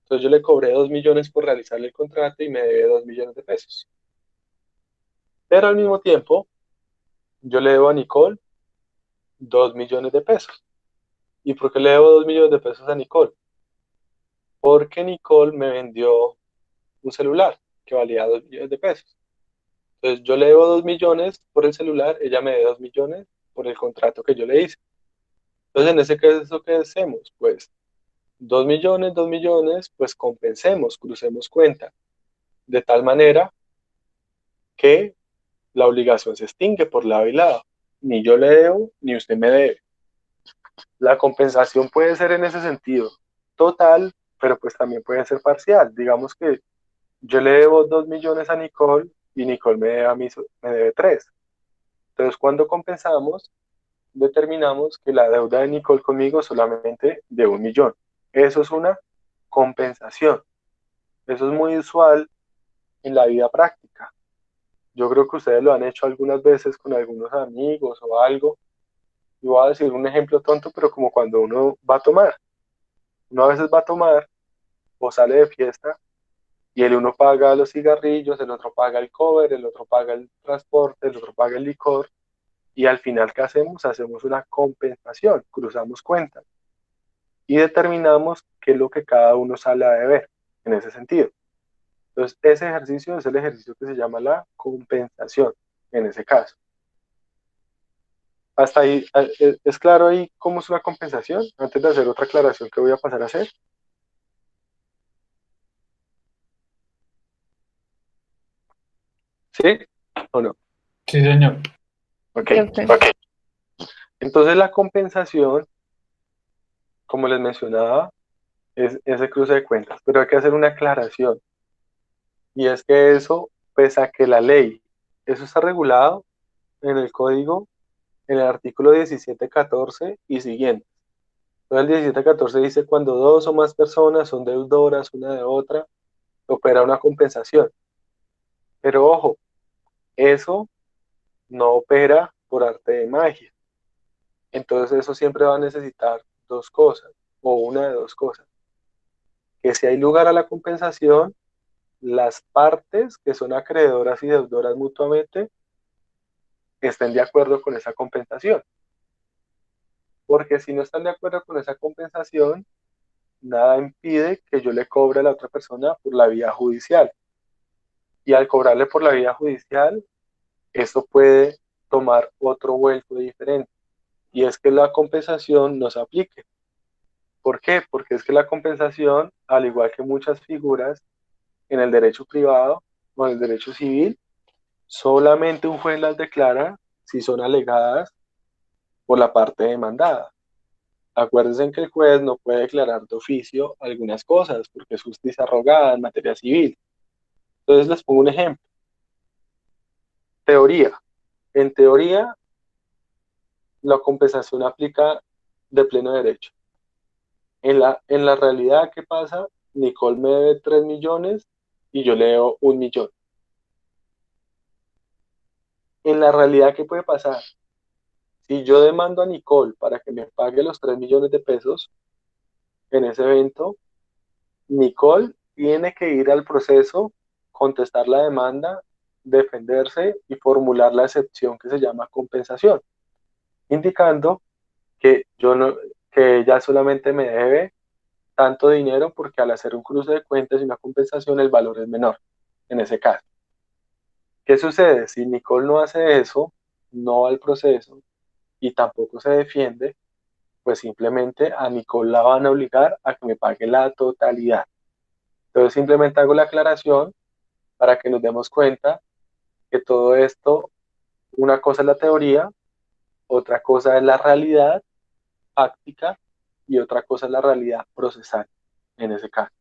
Entonces yo le cobré 2 millones por realizarle el contrato y me debe 2 millones de pesos. Pero al mismo tiempo, yo le debo a Nicole 2 millones de pesos. ¿Y por qué le debo 2 millones de pesos a Nicole? Porque Nicole me vendió un celular que valía 2 millones de pesos. Entonces yo le debo 2 millones por el celular, ella me debe 2 millones por el contrato que yo le hice. Entonces en ese caso, ¿qué hacemos? Pues 2 millones, pues compensemos, crucemos cuenta, de tal manera que la obligación se extingue por lado y lado. Ni yo le debo, ni usted me debe. La compensación puede ser en ese sentido total, pero pues también puede ser parcial. Digamos que yo le debo 2 millones a Nicole y Nicole me debe a mí, me debe 3. Entonces, cuando compensamos, determinamos que la deuda de Nicole conmigo solamente de 1 millón. Eso es una compensación. Eso es muy usual en la vida práctica. Yo creo que ustedes lo han hecho algunas veces con algunos amigos o algo. Y voy a decir un ejemplo tonto, pero como cuando uno va a tomar. Uno a veces va a tomar o sale de fiesta y el uno paga los cigarrillos, el otro paga el cover, el otro paga el transporte, el otro paga el licor. Y al final, ¿qué hacemos? Hacemos una compensación, cruzamos cuentas y determinamos qué es lo que cada uno sale a deber en ese sentido. Entonces, ese ejercicio es el ejercicio que se llama la compensación en ese caso. Hasta ahí, ¿es claro ahí cómo es una compensación? Antes de hacer otra aclaración que voy a pasar a hacer. ¿Sí o no? Sí, señor. Ok. Ok. Entonces, la compensación, como les mencionaba, es ese cruce de cuentas, pero hay que hacer una aclaración. Y es que eso, pese a que la ley, eso está regulado en el código, en el artículo 1714 y siguiente. Entonces el 1714 dice cuando dos o más personas son deudoras una de otra, opera una compensación. Pero ojo, eso no opera por arte de magia. Entonces eso siempre va a necesitar dos cosas, o una de dos cosas. Que si hay lugar a la compensación, las partes que son acreedoras y deudoras mutuamente estén de acuerdo con esa compensación. Porque si no están de acuerdo con esa compensación, nada impide que yo le cobre a la otra persona por la vía judicial. Y al cobrarle por la vía judicial, esto puede tomar otro vuelco diferente. Y es que la compensación no se aplique. ¿Por qué? Porque es que la compensación, al igual que muchas figuras en el derecho privado o en el derecho civil, solamente un juez las declara si son alegadas por la parte demandada. Acuérdense que el juez no puede declarar de oficio algunas cosas porque es justicia rogada en materia civil. Entonces les pongo un ejemplo. Teoría. En teoría, la compensación aplica de pleno derecho. En la realidad, ¿qué pasa? Nicole me debe 3 millones y yo le debo 1 millón. En la realidad, ¿qué puede pasar? Si yo demando a Nicole para que me pague los 3 millones de pesos en ese evento, Nicole tiene que ir al proceso, contestar la demanda, defenderse y formular la excepción que se llama compensación, indicando que yo no, que ella solamente me debe tanto dinero porque al hacer un cruce de cuentas y una compensación el valor es menor en ese caso. ¿Qué sucede? Si Nicole no hace eso, no va al proceso y tampoco se defiende, pues simplemente a Nicole la van a obligar a que me pague la totalidad. Entonces simplemente hago la aclaración para que nos demos cuenta que todo esto, una cosa es la teoría, otra cosa es la realidad fáctica y otra cosa es la realidad procesal en ese caso.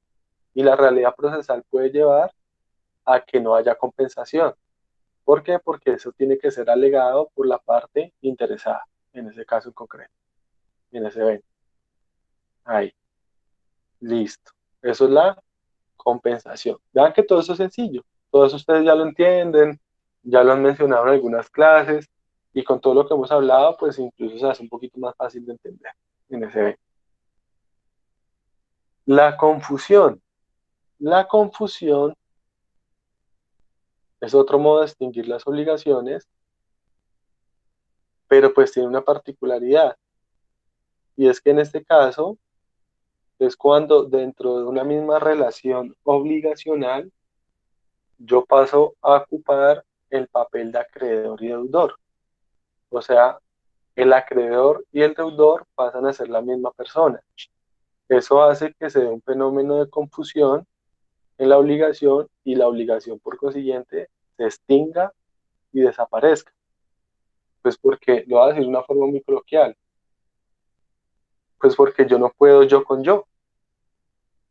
Y la realidad procesal puede llevar a que no haya compensación. ¿Por qué? Porque eso tiene que ser alegado por la parte interesada. en ese caso en concreto, en ese evento. Ahí, listo. Eso es la compensación. Vean que todo eso es sencillo, todo eso ustedes ya lo entienden, ya lo han mencionado en algunas clases, y con todo lo que hemos hablado, pues incluso se hace un poquito más fácil de entender en ese evento. La confusión. La confusión es otro modo de distinguir las obligaciones, pero pues tiene una particularidad, y es que en este caso es cuando dentro de una misma relación obligacional yo paso a ocupar el papel de acreedor y deudor. O sea, el acreedor y el deudor pasan a ser la misma persona. Eso hace que se dé un fenómeno de confusión en la obligación, y la obligación por consiguiente se extinga y desaparezca. Pues porque, lo voy a decir de una forma muy coloquial, pues porque yo no puedo yo con yo.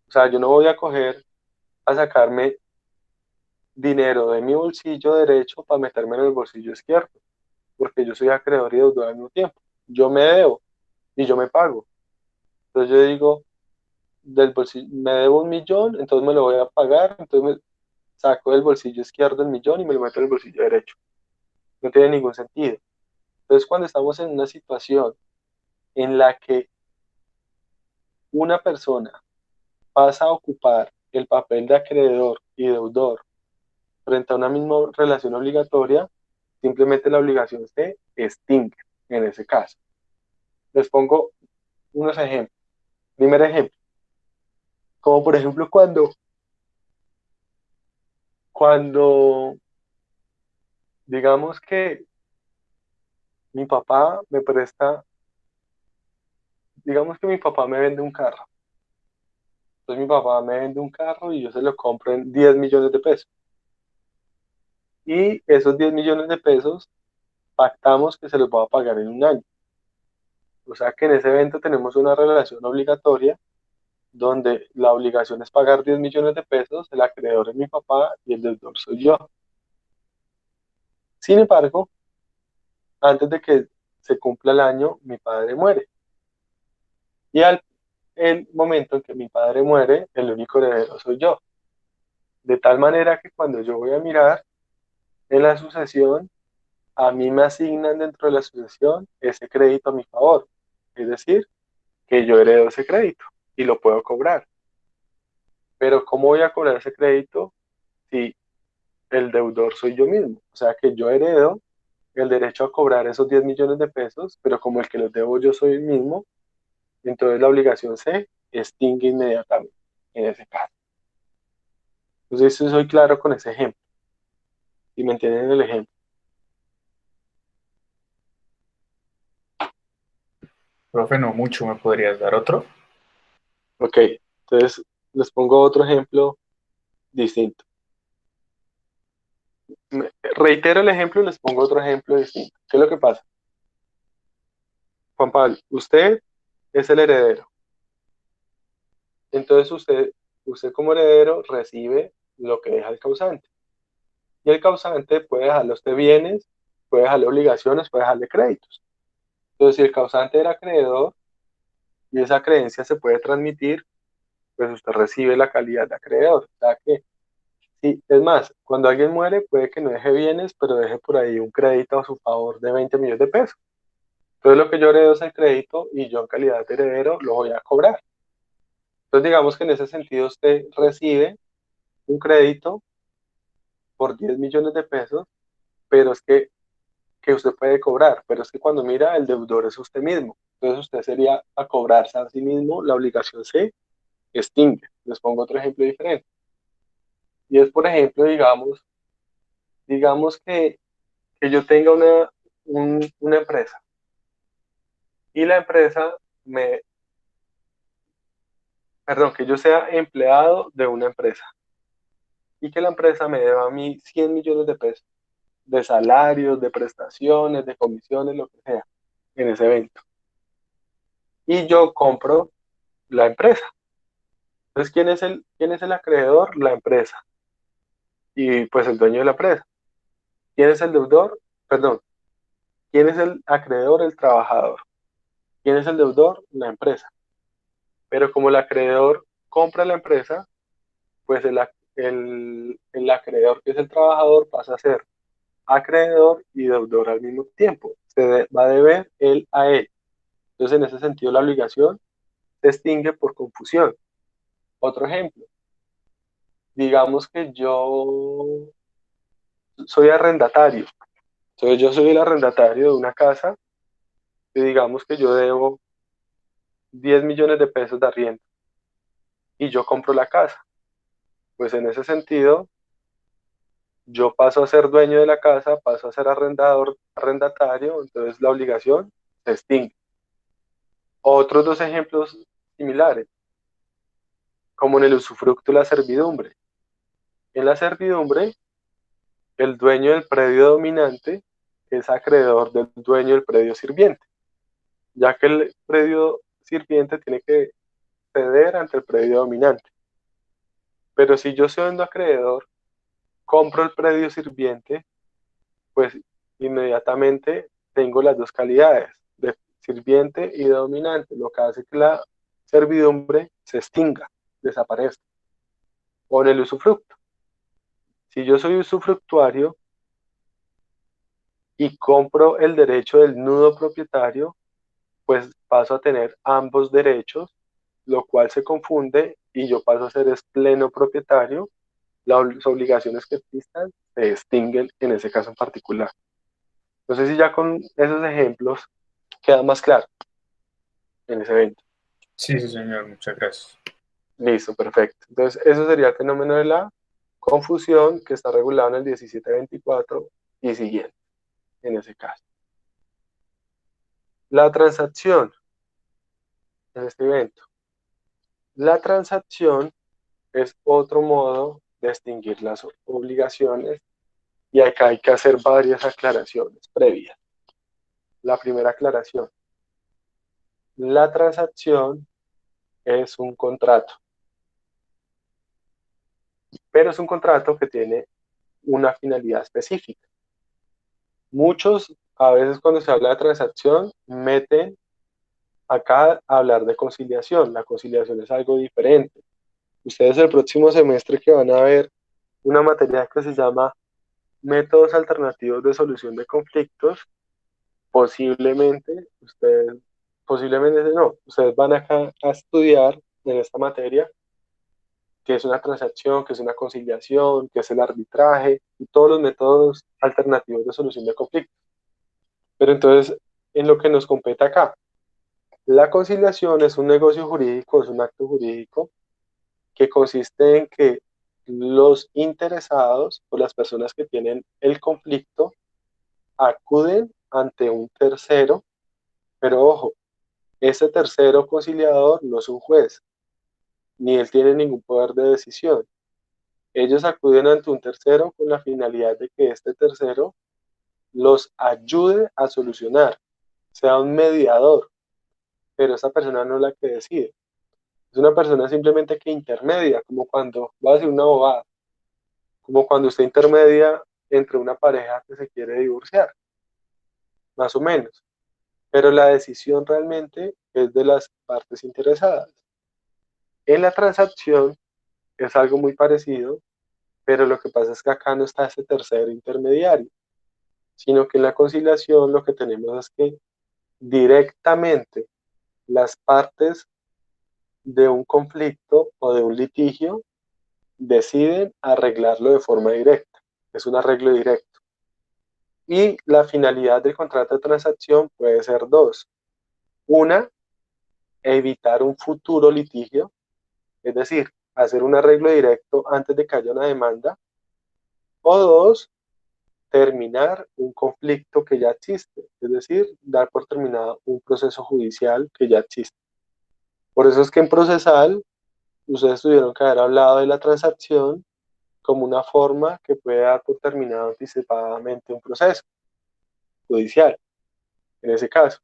O sea, yo no voy a coger a sacarme dinero de mi bolsillo derecho para meterme en el bolsillo izquierdo, porque yo soy acreedor y deudor al mismo tiempo. Yo me debo y yo me pago. Entonces yo digo, del bolsillo, me debo 1.000.000, entonces me lo voy a pagar, entonces me saco del bolsillo izquierdo el 1.000.000 y me lo meto en el bolsillo derecho. No tiene ningún sentido. Entonces cuando estamos en una situación en la que una persona pasa a ocupar el papel de acreedor y deudor frente a una misma relación obligatoria, simplemente la obligación se extingue en ese caso. Les pongo unos ejemplos. Primer ejemplo, como por ejemplo cuando digamos que mi papá me presta, digamos que mi papá me vende un carro. Entonces mi papá me vende un carro y yo se lo compro en 10 millones de pesos. Y esos 10 millones de pesos pactamos que se los va a pagar en un año. O sea que en ese evento tenemos una relación obligatoria donde la obligación es pagar 10 millones de pesos, el acreedor es mi papá y el deudor soy yo. Sin embargo, antes de que se cumpla el año, mi padre muere. Y al el momento en que mi padre muere, el único heredero soy yo. De tal manera que cuando yo voy a mirar en la sucesión, a mí me asignan dentro de la sucesión ese crédito a mi favor. Es decir, que yo heredo ese crédito y lo puedo cobrar. Pero ¿cómo voy a cobrar ese crédito si el deudor soy yo mismo? O sea que yo heredo el derecho a cobrar esos 10 millones de pesos, pero como el que los debo yo soy el mismo, entonces la obligación se extingue inmediatamente en ese caso. Entonces, soy claro con ese ejemplo. Si me entienden el ejemplo. Profe, no mucho, ¿me podrías dar otro? Ok, entonces les pongo otro ejemplo distinto. Reitero el ejemplo y les pongo otro ejemplo distinto. ¿Qué es lo que pasa? Juan Pablo, usted es el heredero. Entonces usted como heredero recibe lo que deja el causante. Y el causante puede dejarle a usted bienes, puede dejarle obligaciones, puede dejarle créditos. Entonces, si el causante era acreedor y esa creencia se puede transmitir, pues usted recibe la calidad de acreedor. O sea que, sí, es más, cuando alguien muere puede que no deje bienes, pero deje por ahí un crédito a su favor de 20 millones de pesos. Entonces lo que yo heredo es el crédito y yo en calidad de heredero lo voy a cobrar. Entonces digamos que en ese sentido usted recibe un crédito por 10 millones de pesos, pero es que usted puede cobrar, pero es que cuando mira el deudor es usted mismo. Entonces usted sería a cobrarse a sí mismo, la obligación se extingue. Les pongo otro ejemplo diferente. Y es, por ejemplo, digamos que yo tenga una empresa y la empresa perdón, que yo sea empleado de una empresa y que la empresa me deba a mí 100 millones de pesos de salarios, de prestaciones, de comisiones, lo que sea, en ese evento. Y yo compro la empresa. Entonces, quién es el acreedor? La empresa. Y pues el dueño de la empresa. ¿Quién es el deudor? Perdón. ¿Quién es el acreedor? El trabajador. ¿Quién es el deudor? La empresa. Pero como el acreedor compra la empresa, pues el acreedor, que es el trabajador, pasa a ser acreedor y deudor al mismo tiempo. Va a deber él a él. Entonces, en ese sentido, la obligación se extingue por confusión. Otro ejemplo, digamos que yo soy arrendatario. Entonces, yo soy el arrendatario de una casa y digamos que yo debo 10 millones de pesos de arriendo y yo compro la casa. Pues en ese sentido, yo paso a ser dueño de la casa, paso a ser arrendatario, entonces la obligación se extingue. Otros dos ejemplos similares, como en el usufructo y la servidumbre. En la servidumbre, el dueño del predio dominante es acreedor del dueño del predio sirviente, ya que el predio sirviente tiene que ceder ante el predio dominante. Pero si yo siendo acreedor, compro el predio sirviente, pues inmediatamente tengo las dos calidades, de sirviente y de dominante, lo que hace que la servidumbre se extinga, desaparezca. O en el usufructo. Si yo soy usufructuario y compro el derecho del nudo propietario, pues paso a tener ambos derechos, lo cual se confunde y yo paso a ser pleno propietario. Las obligaciones que existan se extinguen en ese caso en particular. No sé si ya con esos ejemplos queda más claro en ese evento. Sí, sí, señor, muchas gracias. Listo, perfecto. Entonces, eso sería el fenómeno de la confusión que está regulado en el 1724 y siguiente, en ese caso. La transacción en este evento. La transacción es otro modo de extinguir las obligaciones y acá hay que hacer varias aclaraciones previas. La primera aclaración. La transacción es un contrato, pero es un contrato que tiene una finalidad específica. Muchos, a veces cuando se habla de transacción, meten acá a hablar de conciliación. La conciliación es algo diferente. Ustedes el próximo semestre que van a ver una materia que se llama métodos alternativos de solución de conflictos, ustedes van acá a estudiar en esta materia qué es una transacción, qué es una conciliación, qué es el arbitraje y todos los métodos alternativos de solución de conflictos. Pero entonces, en lo que nos compete acá, la conciliación es un negocio jurídico, es un acto jurídico que consiste en que los interesados o las personas que tienen el conflicto acuden ante un tercero, pero ojo, ese tercero conciliador no es un juez, ni él tiene ningún poder de decisión. Ellos acuden ante un tercero con la finalidad de que este tercero los ayude a solucionar, sea un mediador, pero esa persona no es la que decide. Es una persona simplemente que intermedia, como cuando va a decir una bobada, como cuando usted intermedia entre una pareja que se quiere divorciar, más o menos. Pero la decisión realmente es de las partes interesadas. En la transacción es algo muy parecido, pero lo que pasa es que acá no está ese tercer intermediario, sino que en la conciliación lo que tenemos es que directamente las partes de un conflicto o de un litigio deciden arreglarlo de forma directa. Es un arreglo directo. Y la finalidad del contrato de transacción puede ser dos. Una, evitar un futuro litigio, es decir, hacer un arreglo directo antes de que haya una demanda. O dos, terminar un conflicto que ya existe, es decir, dar por terminado un proceso judicial que ya existe. Por eso es que en procesal, ustedes tuvieron que haber hablado de la transacción como una forma que puede dar por terminado anticipadamente un proceso judicial, en ese caso.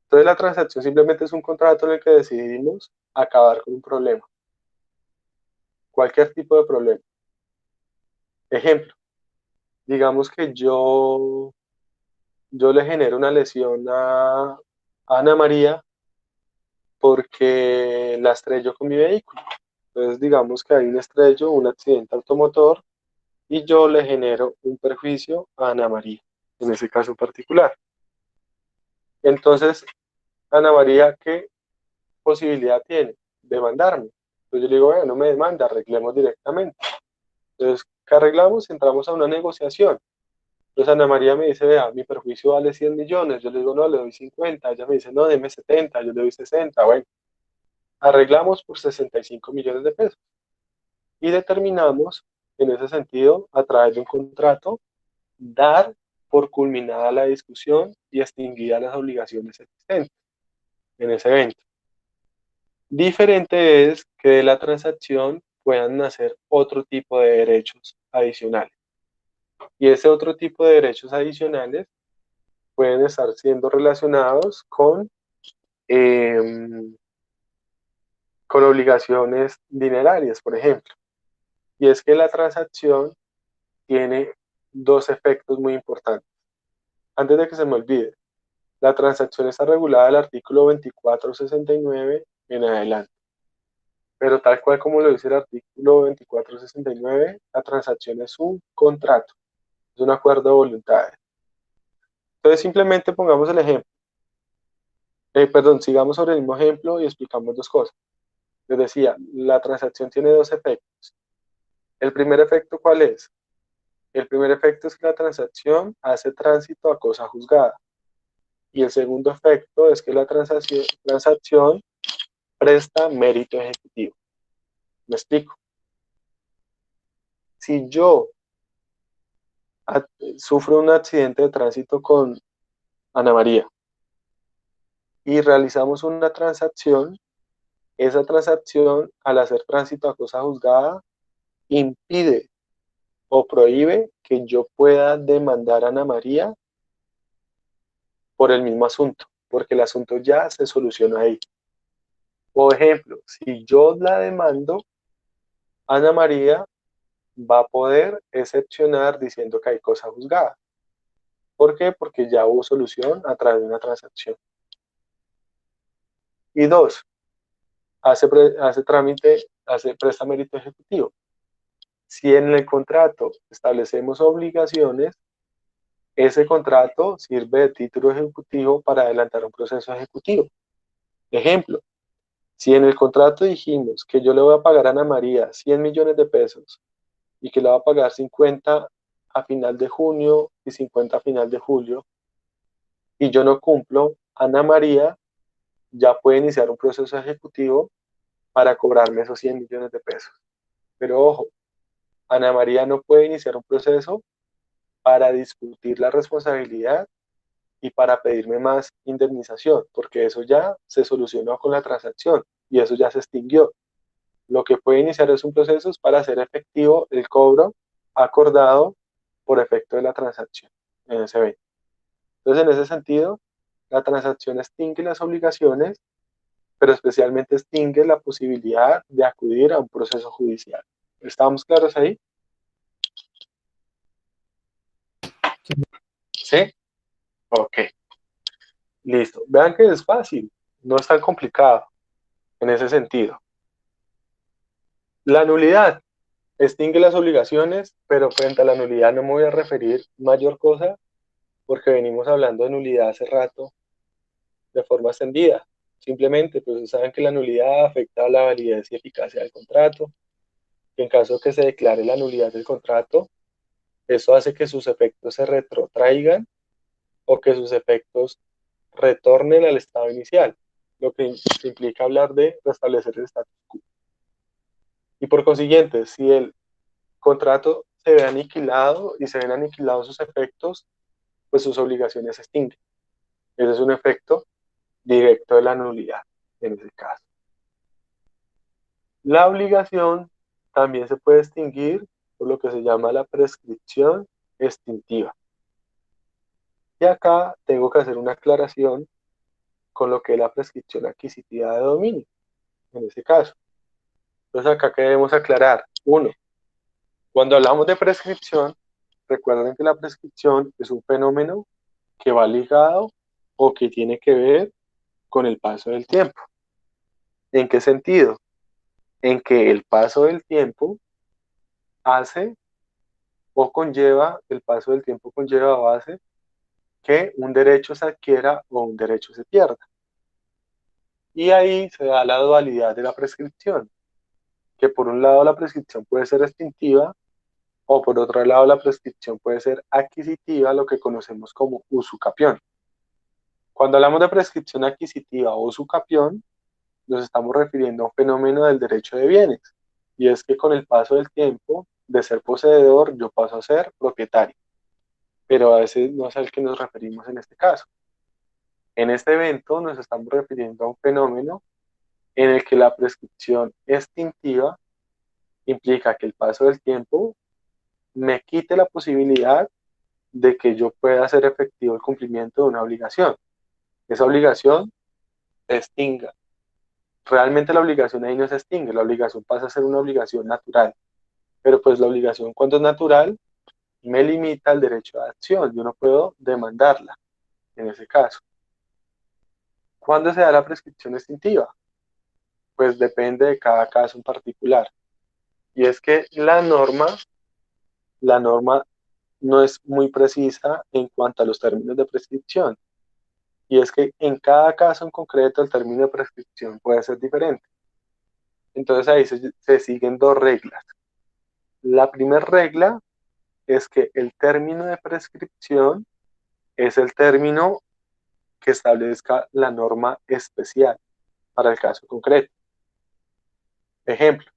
Entonces la transacción simplemente es un contrato en el que decidimos acabar con un problema, cualquier tipo de problema. Ejemplo, digamos que yo yo le genero una lesión a Ana María porque la estrello con mi vehículo. Entonces, digamos que hay un estrello, un accidente automotor, y yo le genero un perjuicio a Ana María, en ese caso particular. Entonces, Ana María, ¿qué posibilidad tiene? Demandarme. Entonces yo le digo, no me demanda, arreglemos directamente. Entonces, ¿qué arreglamos? Entramos a una negociación. Entonces Ana María me dice, vea, mi perjuicio vale 100 millones. Yo le digo, no, le doy 50. Ella me dice, no, deme 70. Yo le doy 60. Bueno, arreglamos por 65 millones de pesos. Y determinamos, en ese sentido, a través de un contrato, dar por culminada la discusión y extinguidas las obligaciones existentes en ese evento. Diferente es que de la transacción puedan nacer otro tipo de derechos adicionales. Y ese otro tipo de derechos adicionales pueden estar siendo relacionados con obligaciones dinerarias, por ejemplo. Y es que la transacción tiene dos efectos muy importantes. Antes de que se me olvide, la transacción está regulada del artículo 2469 en adelante. Pero tal cual como lo dice el artículo 2469, la transacción es un contrato, es un acuerdo de voluntades. Entonces simplemente pongamos el ejemplo. Sigamos sobre el mismo ejemplo y explicamos dos cosas. Les decía, la transacción tiene dos efectos. El primer efecto, ¿cuál es? El primer efecto es que la transacción hace tránsito a cosa juzgada. Y el segundo efecto es que la transacción presta mérito ejecutivo. ¿Me explico? Si yo sufro un accidente de tránsito con Ana María y realizamos una transacción, esa transacción, al hacer tránsito a cosa juzgada, impide o prohíbe que yo pueda demandar a Ana María por el mismo asunto, porque el asunto ya se solucionó ahí. Por ejemplo, si yo la demando, Ana María va a poder excepcionar diciendo que hay cosa juzgada. ¿Por qué? Porque ya hubo solución a través de una transacción. Y dos, presta mérito ejecutivo. Si en el contrato establecemos obligaciones, ese contrato sirve de título ejecutivo para adelantar un proceso ejecutivo. Ejemplo, si en el contrato dijimos que yo le voy a pagar a Ana María 100 millones de pesos y que le va a pagar 50 a final de junio y 50 a final de julio, y yo no cumplo, Ana María ya puede iniciar un proceso ejecutivo para cobrarme esos 100 millones de pesos. Pero ojo, Ana María no puede iniciar un proceso para discutir la responsabilidad y para pedirme más indemnización, porque eso ya se solucionó con la transacción y eso ya se extinguió. Lo que puede iniciar es un proceso para hacer efectivo el cobro acordado por efecto de la transacción en ese evento. Entonces, en ese sentido, la transacción extingue las obligaciones, pero especialmente extingue la posibilidad de acudir a un proceso judicial. ¿Estamos claros ahí? ¿Sí? Ok. Listo. Vean que es fácil, no es tan complicado en ese sentido. La nulidad extingue las obligaciones, pero frente a la nulidad no me voy a referir mayor cosa porque venimos hablando de nulidad hace rato de forma extendida. Simplemente, pues saben que la nulidad afecta a la validez y eficacia del contrato. En caso que se declare la nulidad del contrato, eso hace que sus efectos se retrotraigan o que sus efectos retornen al estado inicial, lo que implica hablar de restablecer el status quo. Y por consiguiente, si el contrato se ve aniquilado y se ven aniquilados sus efectos, pues sus obligaciones se extinguen. Ese es un efecto directo de la nulidad en ese caso. La obligación también se puede extinguir por lo que se llama la prescripción extintiva. Y acá tengo que hacer una aclaración con lo que es la prescripción adquisitiva de dominio, en ese caso. Entonces acá que debemos aclarar. Uno, cuando hablamos de prescripción, recuerden que la prescripción es un fenómeno que va ligado o que tiene que ver con el paso del tiempo. ¿En qué sentido? En que el paso del tiempo hace o conlleva, el paso del tiempo conlleva o hace que un derecho se adquiera o un derecho se pierda. Y ahí se da la dualidad de la prescripción, que por un lado la prescripción puede ser extintiva o por otro lado la prescripción puede ser adquisitiva, lo que conocemos como usucapión. Cuando hablamos de prescripción adquisitiva o usucapión, nos estamos refiriendo a un fenómeno del derecho de bienes, y es que con el paso del tiempo, de ser poseedor, yo paso a ser propietario, pero a veces no es al que nos referimos en este caso. En este evento nos estamos refiriendo a un fenómeno en el que la prescripción extintiva implica que el paso del tiempo me quite la posibilidad de que yo pueda hacer efectivo el cumplimiento de una obligación. Esa obligación se extinga. Realmente la obligación ahí no se extingue, la obligación pasa a ser una obligación natural. Pero pues la obligación, cuando es natural, me limita el derecho de acción. Yo no puedo demandarla en ese caso. ¿Cuándo se da la prescripción extintiva? Pues depende de cada caso en particular. Y es que la norma no es muy precisa en cuanto a los términos de prescripción. Y es que en cada caso en concreto el término de prescripción puede ser diferente. Entonces ahí se siguen dos reglas. La primera regla es que el término de prescripción es el término que establezca la norma especial para el caso concreto. Ejemplo,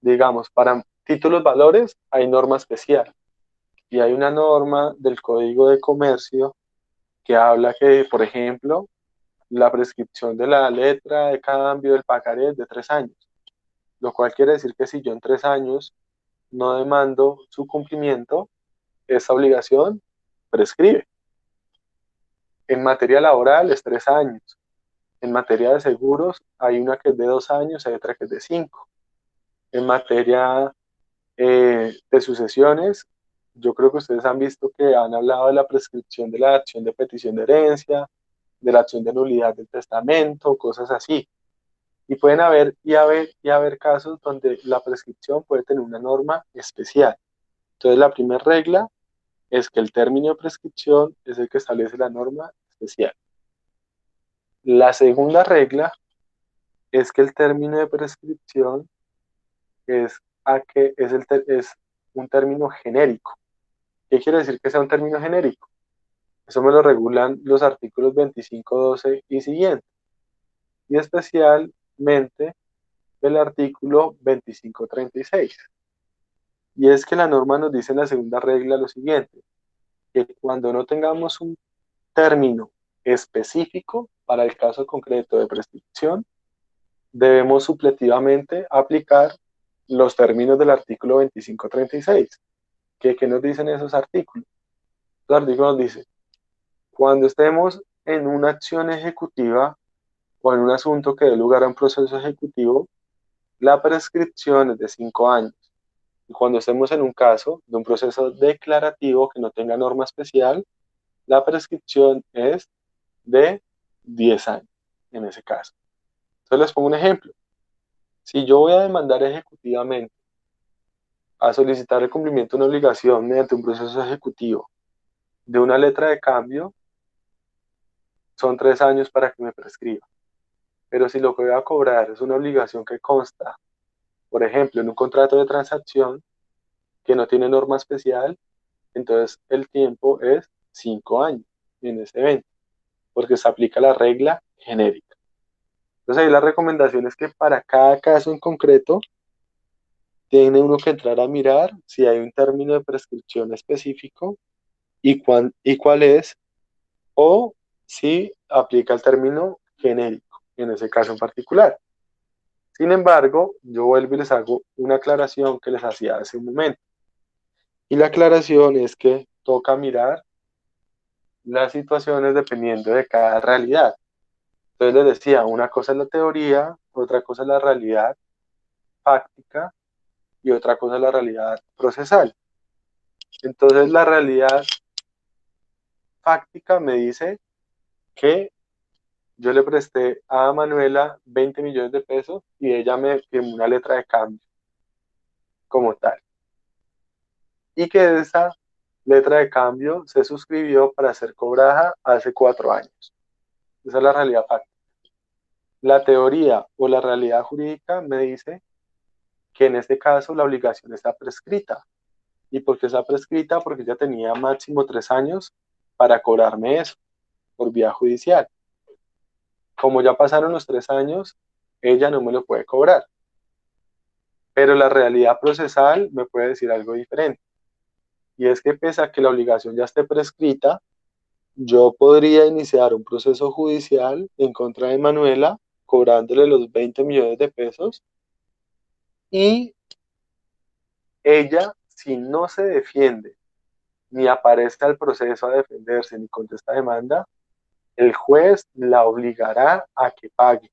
digamos, para títulos valores hay norma especial y hay una norma del Código de Comercio que habla que, por ejemplo, la prescripción de la letra de cambio del pagaré es de 3 años, lo cual quiere decir que si yo en 3 años no demando su cumplimiento, esa obligación prescribe. En materia laboral es 3 años. En materia de seguros hay una que es de 2 años, hay otra que es de 5. En materia de sucesiones, yo creo que ustedes han visto que han hablado de la prescripción de la acción de petición de herencia, de la acción de nulidad del testamento, cosas así. Y pueden haber casos donde la prescripción puede tener una norma especial. Entonces, la primera regla es que el término de prescripción es el que establece la norma especial. La segunda regla es que el término de prescripción es un término genérico. ¿Qué quiere decir que sea un término genérico? Eso me lo regulan los artículos 25, 12 y siguientes. Y especialmente el artículo 25, 36. Y es que la norma nos dice en la segunda regla lo siguiente, que cuando no tengamos un término específico para el caso concreto de prescripción, debemos supletivamente aplicar los términos del artículo 2536. ¿Qué nos dicen esos artículos? Los artículos nos dicen, cuando estemos en una acción ejecutiva o en un asunto que dé lugar a un proceso ejecutivo, la prescripción es de 5 años. Y cuando estemos en un caso de un proceso declarativo que no tenga norma especial, la prescripción es de 10 años en ese caso. Entonces les pongo un ejemplo. Si yo voy a demandar ejecutivamente a solicitar el cumplimiento de una obligación mediante un proceso ejecutivo de una letra de cambio, son 3 años para que me prescriba. Pero si lo que voy a cobrar es una obligación que consta, por ejemplo, en un contrato de transacción que no tiene norma especial, entonces el tiempo es 5 años en ese evento, porque se aplica la regla genérica. Entonces ahí la recomendación es que para cada caso en concreto, tiene uno que entrar a mirar si hay un término de prescripción específico y cuál es, o si aplica el término genérico en ese caso en particular. Sin embargo, yo vuelvo y les hago una aclaración que les hacía hace un momento. Y la aclaración es que toca mirar las situaciones dependiendo de cada realidad. Entonces les decía, una cosa es la teoría, otra cosa es la realidad fáctica y otra cosa es la realidad procesal. Entonces la realidad fáctica me dice que yo le presté a Manuela 20 millones de pesos y ella me firmó una letra de cambio como tal. Y que esa letra de cambio se suscribió para ser cobrada hace 4 años. Esa es la realidad fáctica. La teoría o la realidad jurídica me dice que en este caso la obligación está prescrita. ¿Y por qué está prescrita? Porque ella tenía máximo 3 años para cobrarme eso por vía judicial. Como ya pasaron los 3 años, ella no me lo puede cobrar. Pero la realidad procesal me puede decir algo diferente. Y es que pese a que la obligación ya esté prescrita, yo podría iniciar un proceso judicial en contra de Manuela, cobrándole los 20 millones de pesos, y ella, si no se defiende, ni aparece al proceso a defenderse, ni contesta demanda, el juez la obligará a que pague.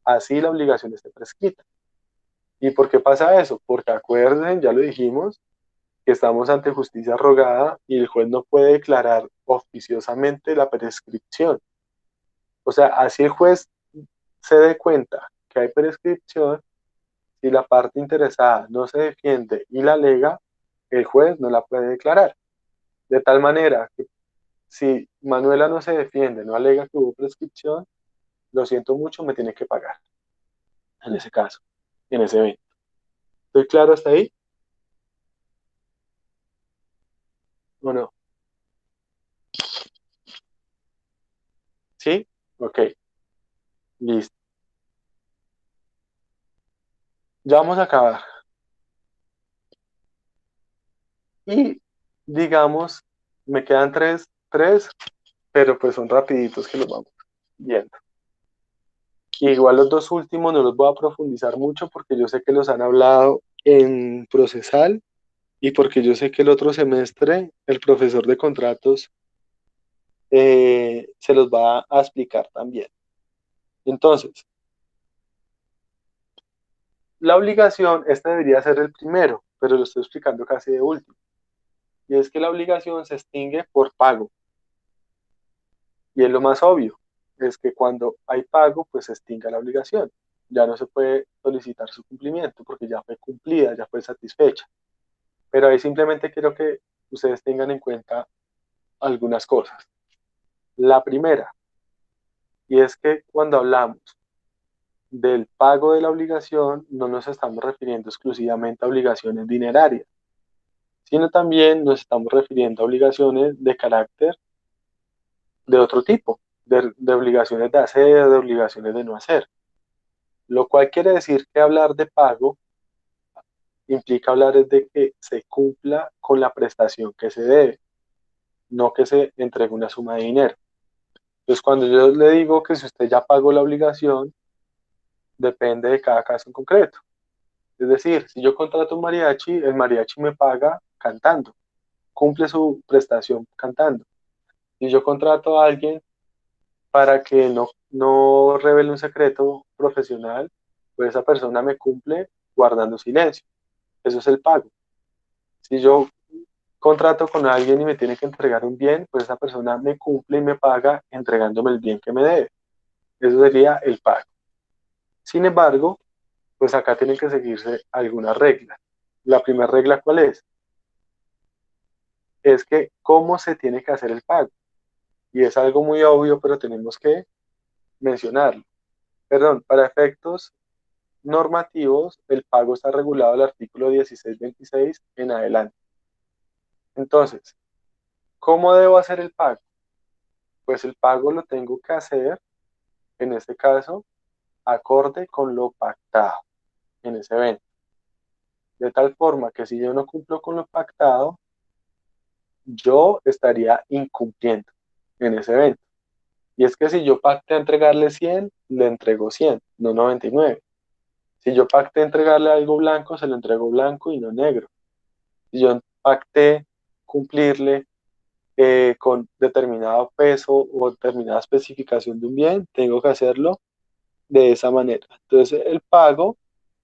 Así la obligación esté prescrita. ¿Y por qué pasa eso? Porque acuérdense, ya lo dijimos, que estamos ante justicia rogada y el juez no puede declarar oficiosamente la prescripción. O sea, así el juez se dé cuenta que hay prescripción, si la parte interesada no se defiende y la alega, el juez no la puede declarar. De tal manera que si Manuela no se defiende, no alega que hubo prescripción, lo siento mucho, me tiene que pagar. En ese caso, en ese evento. ¿Estoy claro hasta ahí? ¿O no? ¿Sí? Ok, listo. Ya vamos a acabar. Y digamos, me quedan tres, pero pues son rapiditos que los vamos viendo. Y igual los dos últimos no los voy a profundizar mucho porque yo sé que los han hablado en procesal y porque yo sé que el otro semestre el profesor de contratos se los va a explicar también. Entonces, la obligación, este debería ser el primero, pero lo estoy explicando casi de último. Y es que la obligación se extingue por pago. Y es lo más obvio, es que cuando hay pago, pues se extinga la obligación. Ya no se puede solicitar su cumplimiento porque ya fue cumplida, ya fue satisfecha. Pero ahí simplemente quiero que ustedes tengan en cuenta algunas cosas. La primera, y es que cuando hablamos del pago de la obligación, no nos estamos refiriendo exclusivamente a obligaciones dinerarias, sino también nos estamos refiriendo a obligaciones de carácter de otro tipo, de obligaciones de hacer, de obligaciones de no hacer. Lo cual quiere decir que hablar de pago implica hablar de que se cumpla con la prestación que se debe, no que se entregue una suma de dinero. Entonces, cuando yo le digo que si usted ya pagó la obligación, depende de cada caso en concreto. Es decir, si yo contrato un mariachi, el mariachi me paga cantando, cumple su prestación cantando. Si yo contrato a alguien para que no revele un secreto profesional, pues esa persona me cumple guardando silencio. Eso es el pago. Si yo contrato con alguien y me tiene que entregar un bien, pues esa persona me cumple y me paga entregándome el bien que me debe. Eso sería el pago. Sin embargo, pues acá tienen que seguirse algunas reglas. La primera regla, ¿cuál es? Es que cómo se tiene que hacer el pago. Y es algo muy obvio, pero tenemos que mencionarlo. Perdón, para efectos normativos, el pago está regulado al artículo 1626 en adelante. Entonces, ¿cómo debo hacer el pago? Pues el pago lo tengo que hacer, en este caso, acorde con lo pactado en ese evento. De tal forma que si yo no cumplo con lo pactado, yo estaría incumpliendo en ese evento. Y es que si yo pacté entregarle 100, le entrego 100, no 99. Si yo pacté entregarle algo blanco, se lo entrego blanco y no negro. Si yo pacté cumplirle con determinado peso o determinada especificación de un bien, tengo que hacerlo de esa manera. Entonces el pago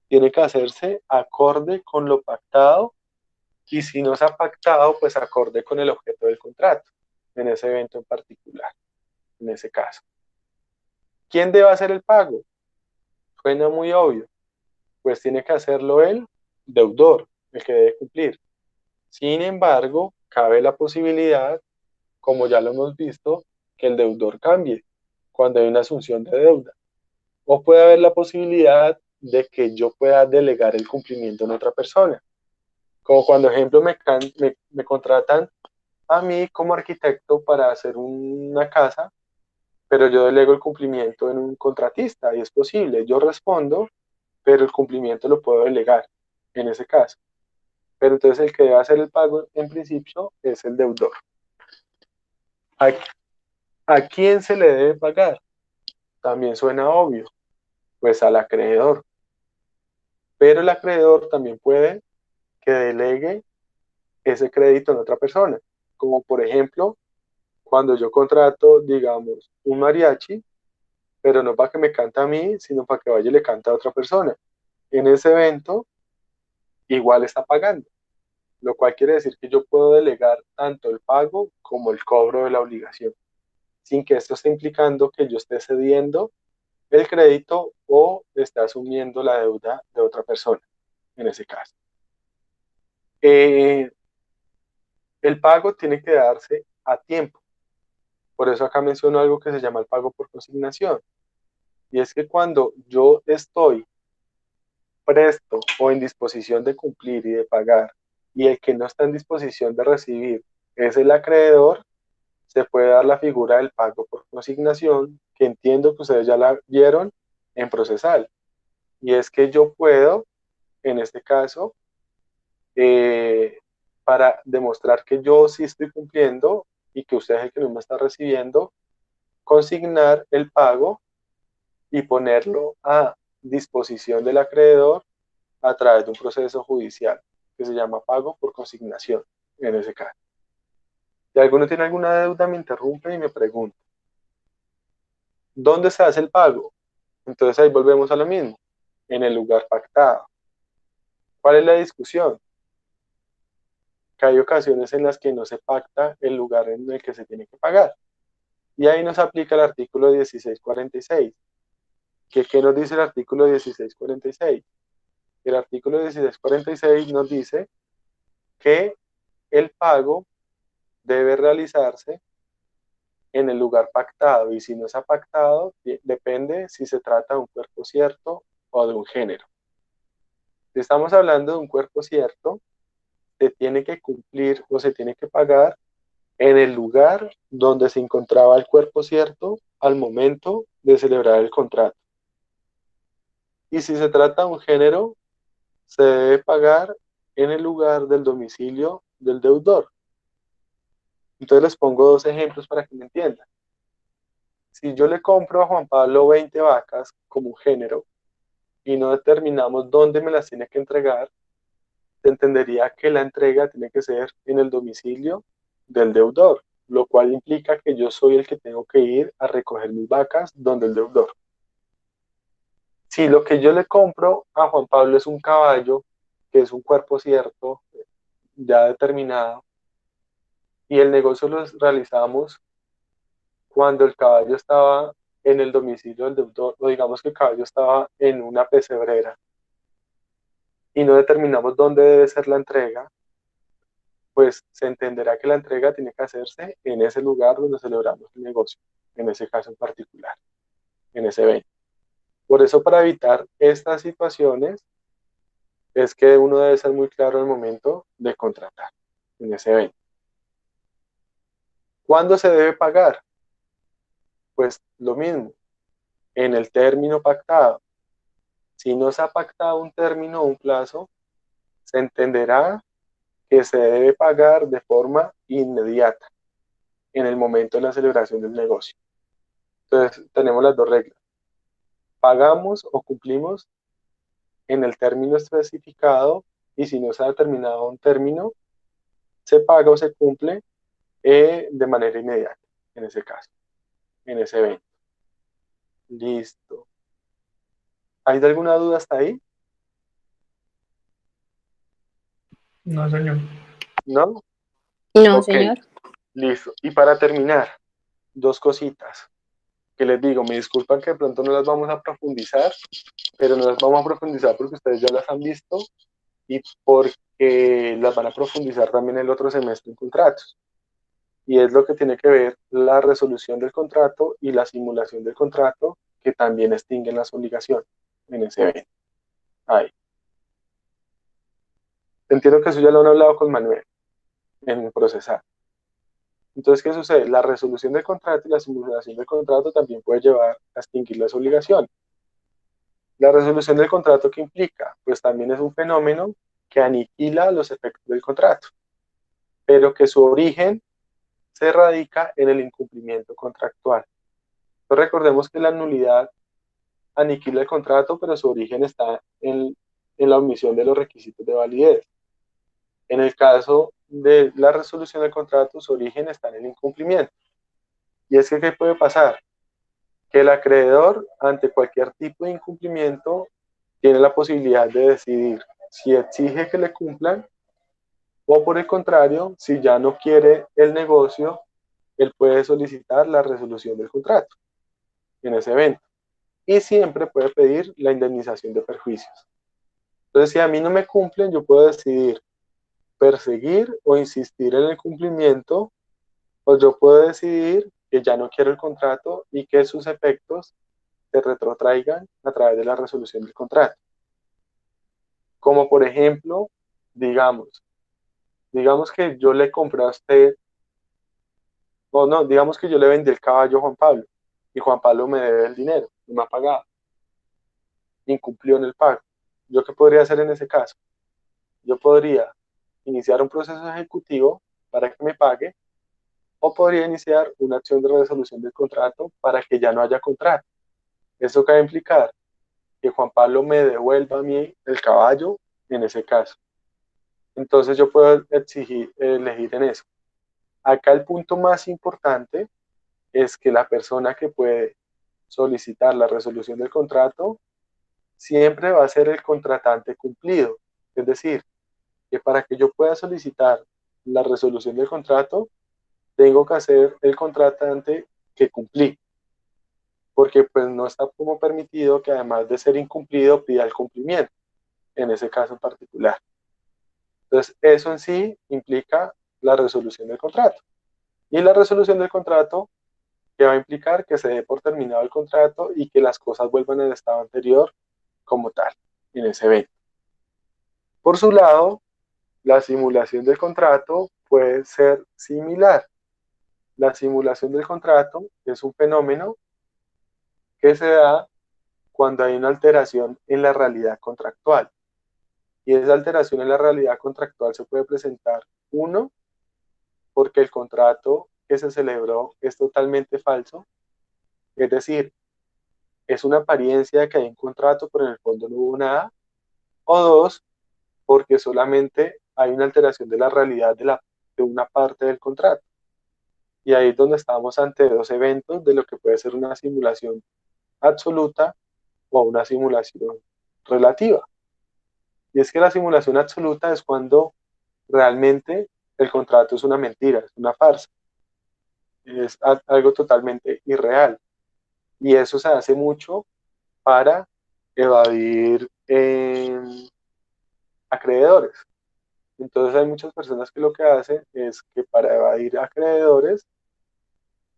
tiene que hacerse acorde con lo pactado y si no se ha pactado, pues acorde con el objeto del contrato. en ese evento en particular, en ese caso. ¿Quién debe hacer el pago? Suena muy obvio, pues tiene que hacerlo el deudor, el que debe cumplir. Sin embargo, cabe la posibilidad, como ya lo hemos visto, que el deudor cambie cuando hay una asunción de deuda. O puede haber la posibilidad de que yo pueda delegar el cumplimiento en otra persona. Como cuando, ejemplo, me contratan a mí como arquitecto para hacer una casa, pero yo delego el cumplimiento en un contratista y es posible. Yo respondo, pero el cumplimiento lo puedo delegar en ese caso. Pero entonces el que debe hacer el pago en principio es el deudor. ¿A, a quién se le debe pagar? También suena obvio, pues al acreedor. Pero el acreedor también puede que delegue ese crédito en otra persona. Como por ejemplo, cuando yo contrato, digamos, un mariachi, pero no para que me cante a mí, sino para que vaya y le cante a otra persona. En ese evento, igual está pagando, lo cual quiere decir que yo puedo delegar tanto el pago como el cobro de la obligación, sin que esto esté implicando que yo esté cediendo el crédito o esté asumiendo la deuda de otra persona, en ese caso. El pago tiene que darse a tiempo. Por eso acá menciono algo que se llama el pago por consignación. Y es que cuando yo estoy presto o en disposición de cumplir y de pagar, y el que no está en disposición de recibir es el acreedor, se puede dar la figura del pago por consignación, que entiendo que ustedes ya la vieron en procesal. Y es que yo puedo, en este caso, eh, para demostrar que yo sí estoy cumpliendo y que usted es el que no me está recibiendo, consignar el pago y ponerlo a disposición del acreedor a través de un proceso judicial que se llama pago por consignación, en ese caso. Si alguno tiene alguna deuda, me interrumpe y me pregunta, ¿dónde se hace el pago? Entonces ahí volvemos a lo mismo, en el lugar pactado. ¿Cuál es la discusión? Que hay ocasiones en las que no se pacta el lugar en el que se tiene que pagar. Y ahí nos aplica el artículo 1646. ¿Qué nos dice el artículo 1646? El artículo 1646 nos dice que el pago debe realizarse en el lugar pactado, y si no está pactado, depende si se trata de un cuerpo cierto o de un género. Si estamos hablando de un cuerpo cierto, se tiene que cumplir o se tiene que pagar en el lugar donde se encontraba el cuerpo cierto al momento de celebrar el contrato. Y si se trata de un género, se debe pagar en el lugar del domicilio del deudor. Entonces les pongo dos ejemplos para que me entiendan. Si yo le compro a Juan Pablo 20 vacas como género y no determinamos dónde me las tiene que entregar, se entendería que la entrega tiene que ser en el domicilio del deudor, lo cual implica que yo soy el que tengo que ir a recoger mis vacas donde el deudor. Si lo que yo le compro a Juan Pablo es un caballo, que es un cuerpo cierto, ya determinado, y el negocio lo realizamos cuando el caballo estaba en el domicilio del deudor, o digamos que el caballo estaba en una pesebrera, y no determinamos dónde debe ser la entrega, pues se entenderá que la entrega tiene que hacerse en ese lugar donde celebramos el negocio, en ese caso en particular, en ese evento. Por eso, para evitar estas situaciones, es que uno debe ser muy claro en el momento de contratar en ese evento. ¿Cuándo se debe pagar? Pues lo mismo, en el término pactado. Si no se ha pactado un término o un plazo, se entenderá que se debe pagar de forma inmediata en el momento de la celebración del negocio. Entonces, tenemos las dos reglas. Pagamos o cumplimos en el término especificado, y si no se ha determinado un término, se paga o se cumple de manera inmediata, en ese caso, en ese evento. Listo. ¿Hay alguna duda hasta ahí? No, señor. ¿No? No, Ok. señor. Listo. Y para terminar, dos cositas que les digo, me disculpan que de pronto no las vamos a profundizar, pero no las vamos a profundizar porque ustedes ya las han visto y porque las van a profundizar también el otro semestre en contratos. Y es lo que tiene que ver la resolución del contrato y la simulación del contrato, que también extinguen las obligaciones en ese evento. Ahí. Entiendo que eso ya lo han hablado con Manuel en procesar. Entonces, ¿qué sucede? La resolución del contrato y la simulación del contrato también puede llevar a extinguir las obligaciones. La resolución del contrato, ¿qué implica? Pues también es un fenómeno que aniquila los efectos del contrato, pero que su origen se radica en el incumplimiento contractual. Entonces, recordemos que la nulidad aniquila el contrato, pero su origen está en la omisión de los requisitos de validez. En el caso de la resolución del contrato, su origen está en el incumplimiento. Y es que, ¿qué puede pasar? Que el acreedor, ante cualquier tipo de incumplimiento, tiene la posibilidad de decidir si exige que le cumplan o, por el contrario, si ya no quiere el negocio, él puede solicitar la resolución del contrato en ese evento. Y siempre puede pedir la indemnización de perjuicios. Entonces, si a mí no me cumplen, yo puedo decidir perseguir o insistir en el cumplimiento, o yo puedo decidir que ya no quiero el contrato y que sus efectos se retrotraigan a través de la resolución del contrato. Como por ejemplo, digamos que yo le compré a usted, o no, digamos que yo le vendí el caballo a Juan Pablo y Juan Pablo me debe el dinero, no me ha pagado, incumplió en el pago. ¿Yo qué podría hacer en ese caso? Yo podría iniciar un proceso ejecutivo para que me pague o podría iniciar una acción de resolución del contrato para que ya no haya contrato. Eso que va a implicar que Juan Pablo me devuelva a mí el caballo en ese caso. Entonces yo puedo elegir en eso. Acá el punto más importante es que la persona que puede solicitar la resolución del contrato siempre va a ser el contratante cumplido. Es decir, que para que yo pueda solicitar la resolución del contrato, tengo que hacer el contratante que cumplí, porque pues no está como permitido que además de ser incumplido pida el cumplimiento, en ese caso en particular. Entonces, eso en sí implica la resolución del contrato. Y la resolución del contrato que va a implicar que se dé por terminado el contrato y que las cosas vuelvan al estado anterior como tal, en ese evento. Por su lado, la simulación del contrato puede ser similar. La simulación del contrato es un fenómeno que se da cuando hay una alteración en la realidad contractual. Y esa alteración en la realidad contractual se puede presentar, uno, porque el contrato que se celebró es totalmente falso, es decir, es una apariencia de que hay un contrato, pero en el fondo no hubo nada, o dos, porque solamente hay una alteración de la realidad de una parte del contrato. Y ahí es donde estamos ante dos eventos de lo que puede ser una simulación absoluta o una simulación relativa. Y es que la simulación absoluta es cuando realmente el contrato es una mentira, es una farsa, es algo totalmente irreal. Y eso se hace mucho para evadir acreedores. Entonces hay muchas personas que lo que hacen es que para evadir acreedores,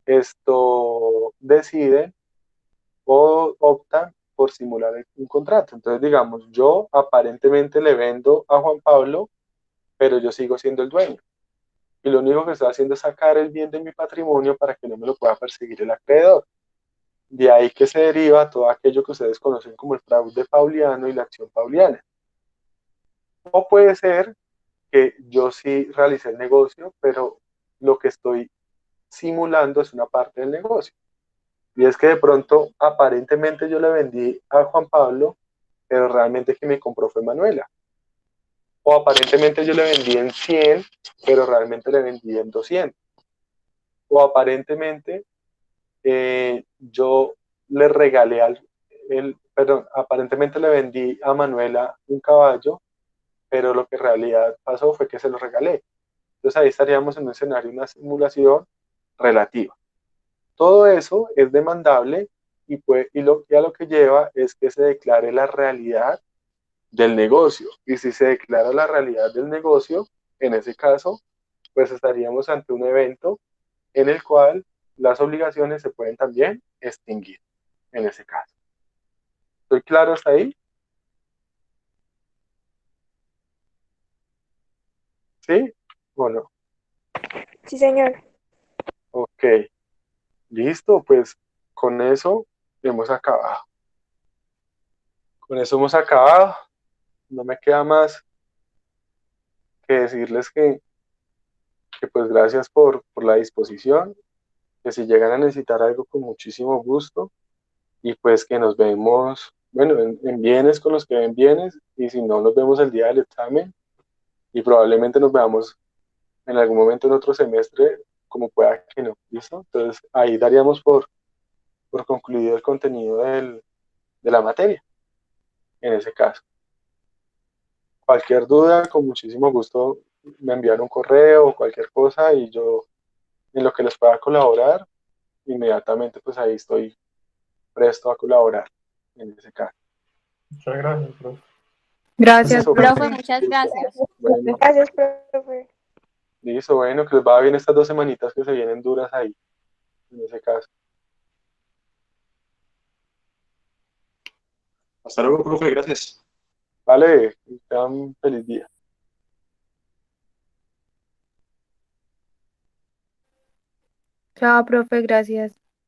esto deciden o optan por simular un contrato. Entonces, digamos, yo aparentemente le vendo a Juan Pablo, pero yo sigo siendo el dueño. Y lo único que estoy haciendo es sacar el bien de mi patrimonio para que no me lo pueda perseguir el acreedor. De ahí que se deriva todo aquello que ustedes conocen como el fraude pauliano y la acción pauliana. O puede ser que yo sí realicé el negocio, pero lo que estoy simulando es una parte del negocio. Y es que de pronto, aparentemente yo le vendí a Juan Pablo, pero realmente quien me compró fue Manuela. O aparentemente yo le vendí en 100, pero realmente le vendí en 200. O aparentemente yo le regalé perdón, aparentemente le vendí a Manuela un caballo, pero lo que en realidad pasó fue que se lo regalé. Entonces ahí estaríamos en un escenario, una simulación relativa. Todo eso es demandable y a lo que lleva es que se declare la realidad del negocio. Y si se declara la realidad del negocio, en ese caso, pues estaríamos ante un evento en el cual las obligaciones se pueden también extinguir, en ese caso. ¿Estoy claro hasta ahí? ¿Sí o no? Sí, señor. Ok, listo, pues con eso hemos acabado. Con eso hemos acabado. No me queda más que decirles que pues gracias por la disposición, que si llegan a necesitar algo con muchísimo gusto y pues que nos vemos, bueno, en bienes con los que ven bienes y si no nos vemos el día del examen y probablemente nos veamos en algún momento en otro semestre, como pueda que no, ¿listo? Entonces ahí daríamos por concluido el contenido de la materia, en ese caso. Cualquier duda, con muchísimo gusto me envían un correo o cualquier cosa y yo en lo que les pueda colaborar, inmediatamente pues ahí estoy presto a colaborar en ese caso. Muchas gracias, profe. Gracias, Listo, profe, pues, muchas listo. gracias. Bueno, Gracias, profe. listo, bueno, que les vaya bien estas 2 semanitas que se vienen duras ahí, en ese caso. Hasta luego, profe, gracias. Vale, que tengan un feliz día. Chao, profe, gracias.